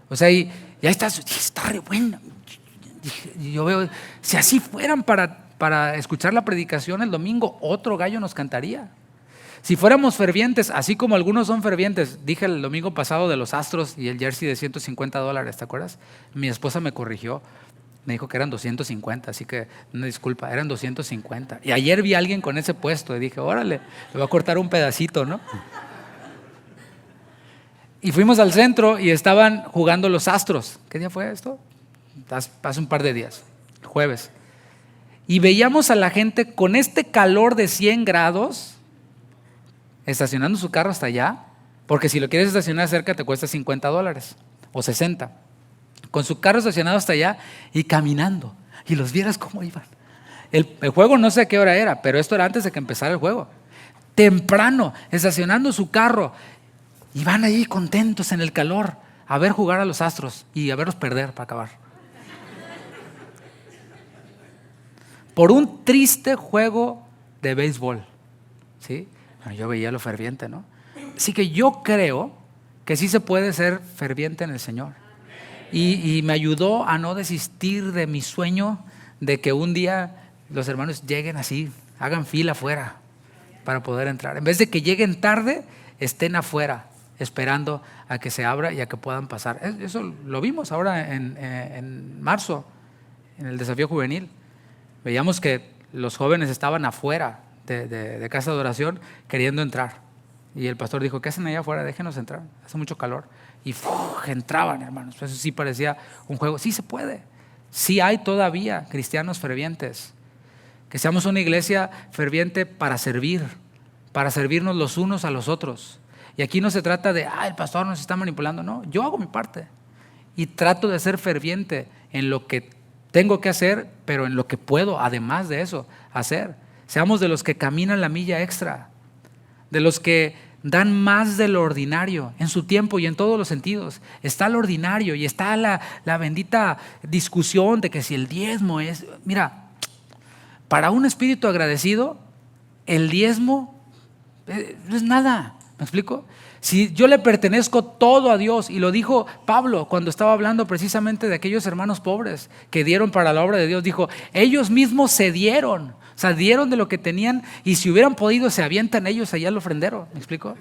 O sea, y ya está re buena. Y yo veo, si así fueran para escuchar la predicación el domingo, otro gallo nos cantaría. Si fuéramos fervientes, así como algunos son fervientes, dije el domingo pasado de los Astros y el jersey de $150, ¿te acuerdas? Mi esposa me corrigió, me dijo que eran 250, así que una disculpa, eran 250. Y ayer vi a alguien con ese puesto y dije, órale, le voy a cortar un pedacito, ¿no? Y fuimos al centro y estaban jugando los Astros. ¿Qué día fue esto? Hace un par de días, jueves. Y veíamos a la gente con este calor de 100 grados estacionando su carro hasta allá, porque si lo quieres estacionar cerca te cuesta $50 o 60. Con su carro estacionado hasta allá y caminando. Y los vieras cómo iban. El juego no sé a qué hora era, pero esto era antes de que empezara el juego. Temprano, estacionando su carro. Y van ahí contentos en el calor a ver jugar a los Astros y a verlos perder para acabar. Por un triste juego de béisbol. ¿Sí? Yo veía lo ferviente, ¿no? Así que yo creo que sí se puede ser ferviente en el Señor. Y me ayudó a no desistir de mi sueño de que un día los hermanos lleguen así, hagan fila afuera para poder entrar. En vez de que lleguen tarde, estén afuera esperando a que se abra y a que puedan pasar. Eso lo vimos ahora en marzo, en el desafío juvenil. Veíamos que los jóvenes estaban afuera de casa de oración queriendo entrar. Y el pastor dijo, ¿qué hacen allá afuera? Déjenos entrar, hace mucho calor. Y entraban, hermanos. Eso sí parecía un juego. Sí se puede. Sí hay todavía cristianos fervientes. Que seamos una iglesia ferviente para servirnos los unos a los otros. Y aquí no se trata de, el pastor nos está manipulando. No, yo hago mi parte. Y trato de ser ferviente en lo que tengo que hacer, pero en lo que puedo, además de eso, hacer. Seamos de los que caminan la milla extra, de los que dan más de lo ordinario en su tiempo y en todos los sentidos. Está lo ordinario y está la bendita discusión de que si el diezmo es... Mira, para un espíritu agradecido, el diezmo no es nada. ¿Me explico? Si yo le pertenezco todo a Dios, y lo dijo Pablo cuando estaba hablando precisamente de aquellos hermanos pobres que dieron para la obra de Dios, dijo, ellos mismos se dieron, o sea, dieron de lo que tenían, y si hubieran podido se avientan ellos allá al ofrendero. ¿Me explico?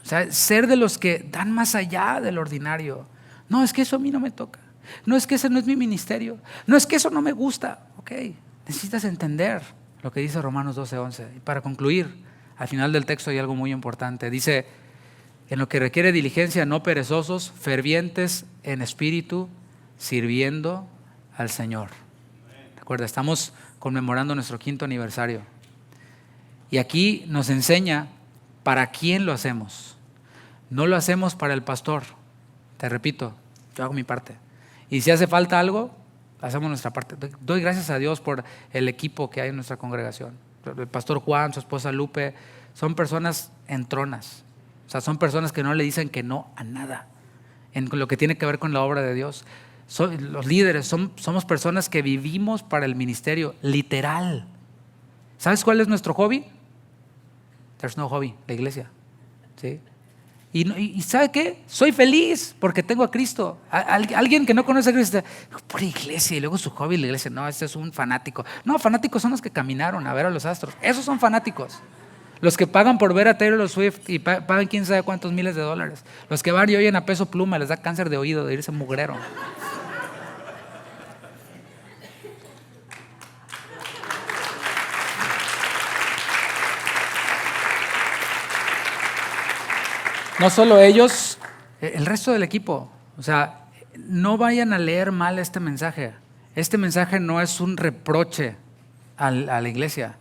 O sea, ser de los que dan más allá del ordinario. No, es que eso a mí no me toca. No, es que ese no es mi ministerio. No, es que eso no me gusta. Ok, necesitas entender lo que dice Romanos 12:11. Y para concluir, al final del texto hay algo muy importante. Dice, en lo que requiere diligencia, no perezosos, fervientes en espíritu, sirviendo al Señor. Recuerda, estamos conmemorando nuestro 5º aniversario. Y aquí nos enseña para quién lo hacemos. No lo hacemos para el pastor. Te repito, yo hago mi parte. Y si hace falta algo, hacemos nuestra parte. Doy gracias a Dios por el equipo que hay en nuestra congregación. El pastor Juan, su esposa Lupe, son personas entronas. O sea, son personas que no le dicen que no a nada en lo que tiene que ver con la obra de Dios. Los líderes somos personas que vivimos para el ministerio, literal. ¿Sabes cuál es nuestro hobby? There's no hobby, la iglesia. ¿Sí? Y ¿sabe qué? Soy feliz porque tengo a Cristo. Alguien que no conoce a Cristo, por iglesia, y luego su hobby la iglesia. No, este es un fanático. No, fanáticos son los que caminaron a ver a los astros. Esos son fanáticos. Los que pagan por ver a Taylor Swift y pagan quién sabe cuántos miles de dólares. Los que van y oyen a Peso Pluma, les da cáncer de oído de irse mugrero. No solo ellos, el resto del equipo. O sea, no vayan a leer mal este mensaje. Este mensaje no es un reproche a la iglesia.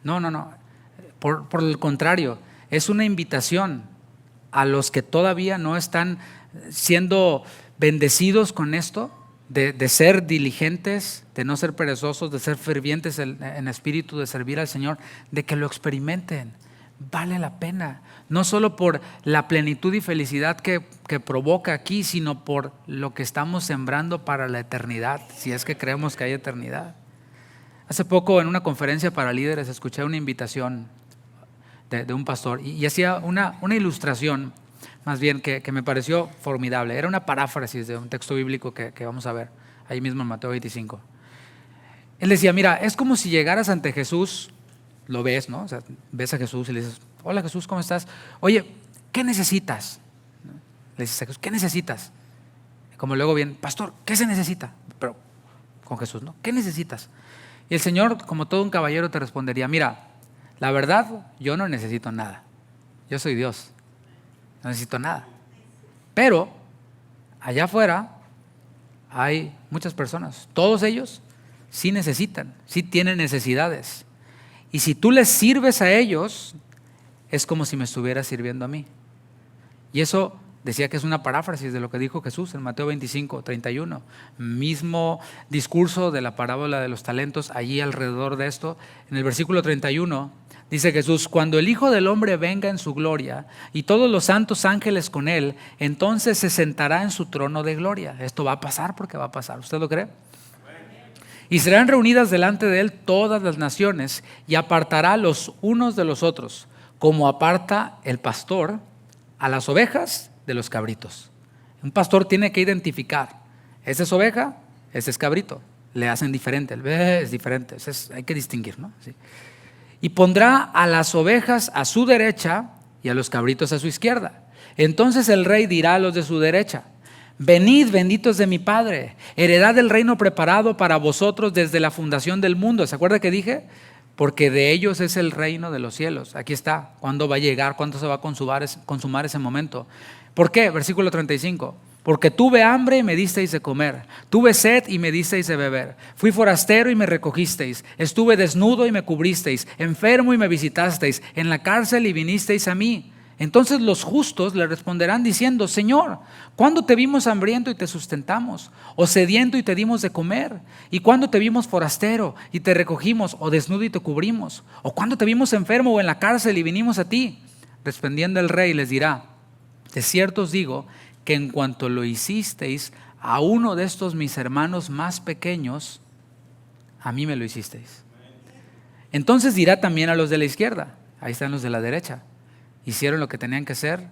No. Por el contrario, es una invitación a los que todavía no están siendo bendecidos con esto, de ser diligentes, de no ser perezosos, de ser fervientes en espíritu, de servir al Señor, de que lo experimenten. Vale la pena, no solo por la plenitud y felicidad que provoca aquí, sino por lo que estamos sembrando para la eternidad, si es que creemos que hay eternidad. Hace poco en una conferencia para líderes escuché una invitación de un pastor y hacía una ilustración, más bien que me pareció formidable. Era una paráfrasis de un texto bíblico que vamos a ver ahí mismo en Mateo 25. Él decía, mira, es como si llegaras ante Jesús. Lo ves, ¿no? O sea, ves a Jesús y le dices, hola Jesús, ¿cómo estás? Oye, ¿qué necesitas? Le dices a Jesús, ¿qué necesitas? Como luego bien, pastor, ¿qué se necesita? Pero con Jesús, ¿no? ¿Qué necesitas? Y el Señor, como todo un caballero, te respondería, mira, la verdad, yo no necesito nada. Yo soy Dios. No necesito nada. Pero allá afuera hay muchas personas. Todos ellos sí necesitan, sí tienen necesidades. Y si tú les sirves a ellos, es como si me estuvieras sirviendo a mí. Y eso decía que es una paráfrasis de lo que dijo Jesús en Mateo 25:31. Mismo discurso de la parábola de los talentos, allí alrededor de esto. En el versículo 31 dice Jesús, cuando el Hijo del Hombre venga en su gloria y todos los santos ángeles con él, entonces se sentará en su trono de gloria. Esto va a pasar porque va a pasar. ¿Usted lo cree? Y serán reunidas delante de él todas las naciones y apartará los unos de los otros, como aparta el pastor a las ovejas de los cabritos. Un pastor tiene que identificar, esa es oveja, ese es cabrito. Le hacen diferente, es diferente, hay que distinguir, ¿no? Sí. Y pondrá a las ovejas a su derecha y a los cabritos a su izquierda. Entonces el rey dirá a los de su derecha, venid, benditos de mi Padre, heredad del reino preparado para vosotros desde la fundación del mundo. ¿Se acuerda que dije? Porque de ellos es el reino de los cielos. Aquí está, ¿cuándo va a llegar? ¿Cuándo se va a consumar ese momento? ¿Por qué? Versículo 35. Porque tuve hambre y me disteis de comer, tuve sed y me disteis de beber, fui forastero y me recogisteis, estuve desnudo y me cubristeis, enfermo y me visitasteis, en la cárcel y vinisteis a mí. Entonces los justos le responderán diciendo: Señor, ¿cuándo te vimos hambriento y te sustentamos? ¿O sediento y te dimos de comer? ¿Y cuándo te vimos forastero y te recogimos? ¿O desnudo y te cubrimos? ¿O cuándo te vimos enfermo o en la cárcel y vinimos a ti? Respondiendo el rey les dirá: de cierto os digo que en cuanto lo hicisteis a uno de estos mis hermanos más pequeños, a mí me lo hicisteis. Entonces dirá también a los de la izquierda: ahí están los de la derecha, hicieron lo que tenían que hacer,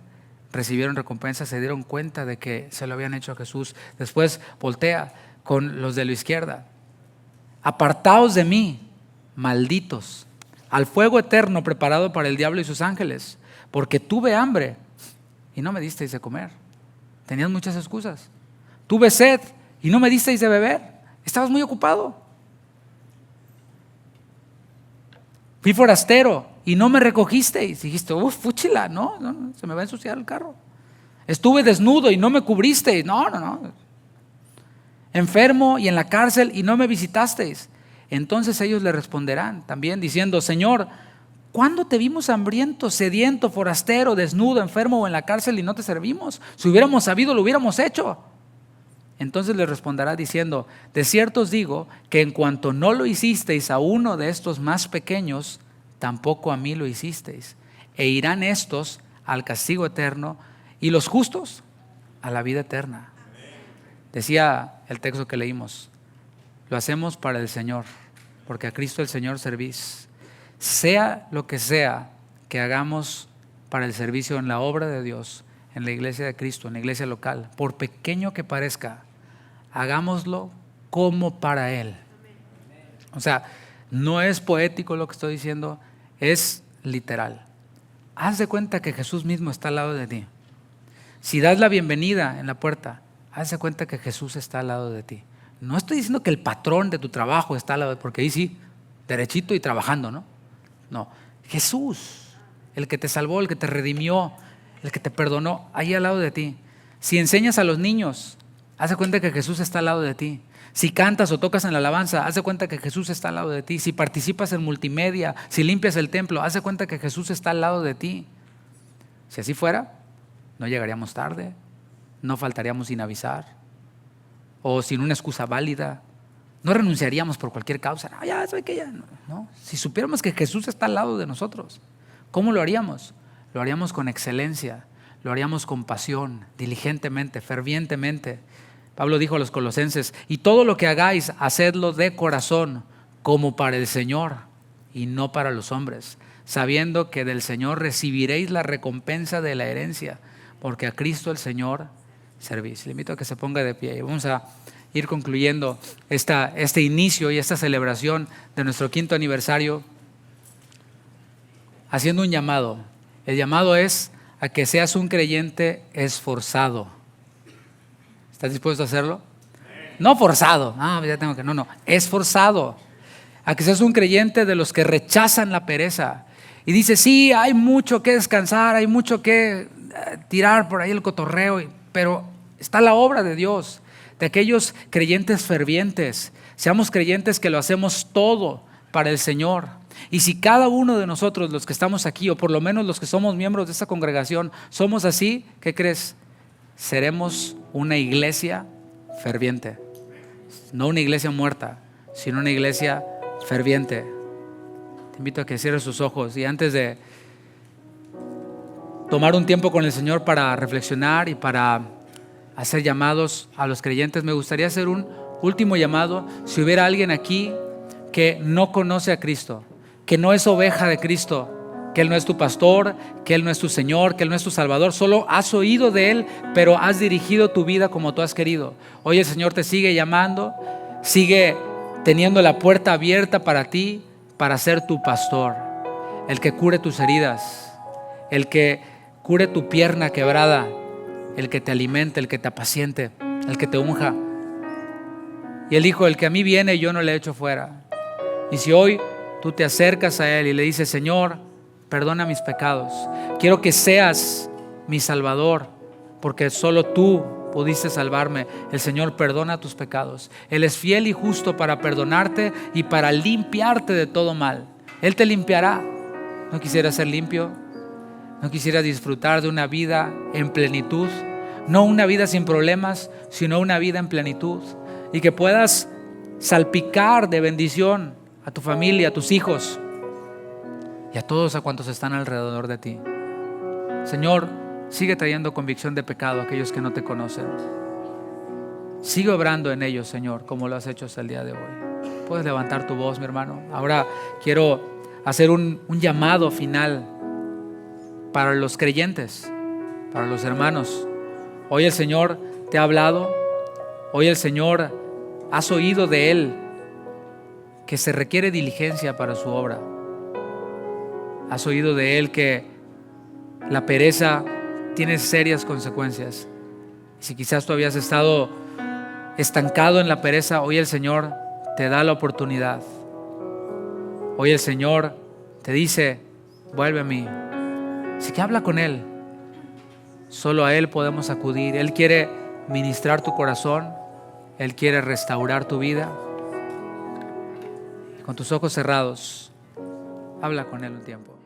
recibieron recompensa, se dieron cuenta de que se lo habían hecho a Jesús. Después voltea con los de la izquierda: apartaos de mí, malditos, al fuego eterno preparado para el diablo y sus ángeles, porque tuve hambre y no me disteis de comer. Tenías muchas excusas. Tuve sed y no me disteis de beber. Estabas muy ocupado. Fui forastero y no me recogisteis. Dijiste: fúchila, no, se me va a ensuciar el carro. Estuve desnudo y no me cubristeis. No. Enfermo y en la cárcel y no me visitasteis. Entonces ellos le responderán también diciendo: Señor, ¿cuándo te vimos hambriento, sediento, forastero, desnudo, enfermo o en la cárcel y no te servimos? Si hubiéramos sabido, lo hubiéramos hecho. Entonces le responderá diciendo: de cierto os digo que en cuanto no lo hicisteis a uno de estos más pequeños, tampoco a mí lo hicisteis. E irán estos al castigo eterno y los justos a la vida eterna. Decía el texto que leímos: lo hacemos para el Señor, porque a Cristo el Señor servís. Sea lo que sea que hagamos para el servicio en la obra de Dios, en la iglesia de Cristo, en la iglesia local, por pequeño que parezca, hagámoslo como para Él. O sea, no es poético lo que estoy diciendo, es literal. Haz de cuenta que Jesús mismo está al lado de ti. Si das la bienvenida en la puerta, haz de cuenta que Jesús está al lado de ti. No estoy diciendo que el patrón de tu trabajo está al lado, porque ahí sí, derechito y trabajando, ¿no? No, Jesús, el que te salvó, el que te redimió, el que te perdonó, ahí al lado de ti. Si enseñas a los niños, haz de cuenta que Jesús está al lado de ti. Si cantas o tocas en la alabanza, haz de cuenta que Jesús está al lado de ti. Si participas en multimedia, si limpias el templo, haz de cuenta que Jesús está al lado de ti. Si así fuera, no llegaríamos tarde, no faltaríamos sin avisar o sin una excusa válida. No renunciaríamos por cualquier causa. No, ya soy que ya. No. Si supiéramos que Jesús está al lado de nosotros, ¿cómo lo haríamos? Lo haríamos con excelencia, lo haríamos con pasión, diligentemente, fervientemente. Pablo dijo a los colosenses: y todo lo que hagáis, hacedlo de corazón, como para el Señor y no para los hombres, sabiendo que del Señor recibiréis la recompensa de la herencia, porque a Cristo el Señor servís. Le invito a que se ponga de pie y vamos a ir concluyendo este inicio y esta celebración de nuestro 5º aniversario haciendo un llamado. El llamado es a que seas un creyente esforzado. ¿Estás dispuesto a hacerlo? No forzado, ya tengo que, no, esforzado. A que seas un creyente de los que rechazan la pereza y dice: sí, hay mucho que descansar, hay mucho que tirar por ahí el cotorreo, pero está la obra de Dios. De aquellos creyentes fervientes, seamos creyentes que lo hacemos todo para el Señor. Y si cada uno de nosotros, los que estamos aquí, o por lo menos los que somos miembros de esta congregación, somos así, ¿qué crees? Seremos una iglesia ferviente. No una iglesia muerta, sino una iglesia ferviente. Te invito a que cierres tus ojos y antes de tomar un tiempo con el Señor para reflexionar y para hacer llamados a los creyentes, me gustaría hacer un último llamado. Si hubiera alguien aquí que no conoce a Cristo, que no es oveja de Cristo, que Él no es tu pastor, que Él no es tu Señor, que Él no es tu Salvador, solo has oído de Él, pero has dirigido tu vida como tú has querido. Hoy el Señor te sigue llamando, sigue teniendo la puerta abierta para ti, para ser tu pastor, el que cure tus heridas, el que cure tu pierna quebrada, el que te alimente, el que te apaciente, el que te unja. Y Él dijo: el que a mí viene, yo no le echo fuera. Y si hoy tú te acercas a Él y le dices: Señor, perdona mis pecados, quiero que seas mi Salvador, porque solo tú pudiste salvarme. El Señor perdona tus pecados. Él es fiel y justo para perdonarte y para limpiarte de todo mal. Él te limpiará. ¿No quisieras ser limpio? ¿No quisieras disfrutar de una vida en plenitud? No una vida sin problemas, sino una vida en plenitud. Y que puedas salpicar de bendición a tu familia, a tus hijos y a todos a cuantos están alrededor de ti. Señor, sigue trayendo convicción de pecado a aquellos que no te conocen. Sigue obrando en ellos, Señor, como lo has hecho hasta el día de hoy. Puedes levantar tu voz, mi hermano. Ahora quiero hacer un llamado final para los creyentes, para los hermanos. Hoy el Señor te ha hablado. Hoy el Señor, has oído de Él que se requiere diligencia para su obra. Has oído de Él que la pereza tiene serias consecuencias. Si quizás tú habías estado estancado en la pereza, hoy el Señor te da la oportunidad. Hoy el Señor te dice: vuelve a mí. Así que habla con Él. Solo a Él podemos acudir. Él quiere ministrar tu corazón. Él quiere restaurar tu vida. Con tus ojos cerrados, habla con Él un tiempo.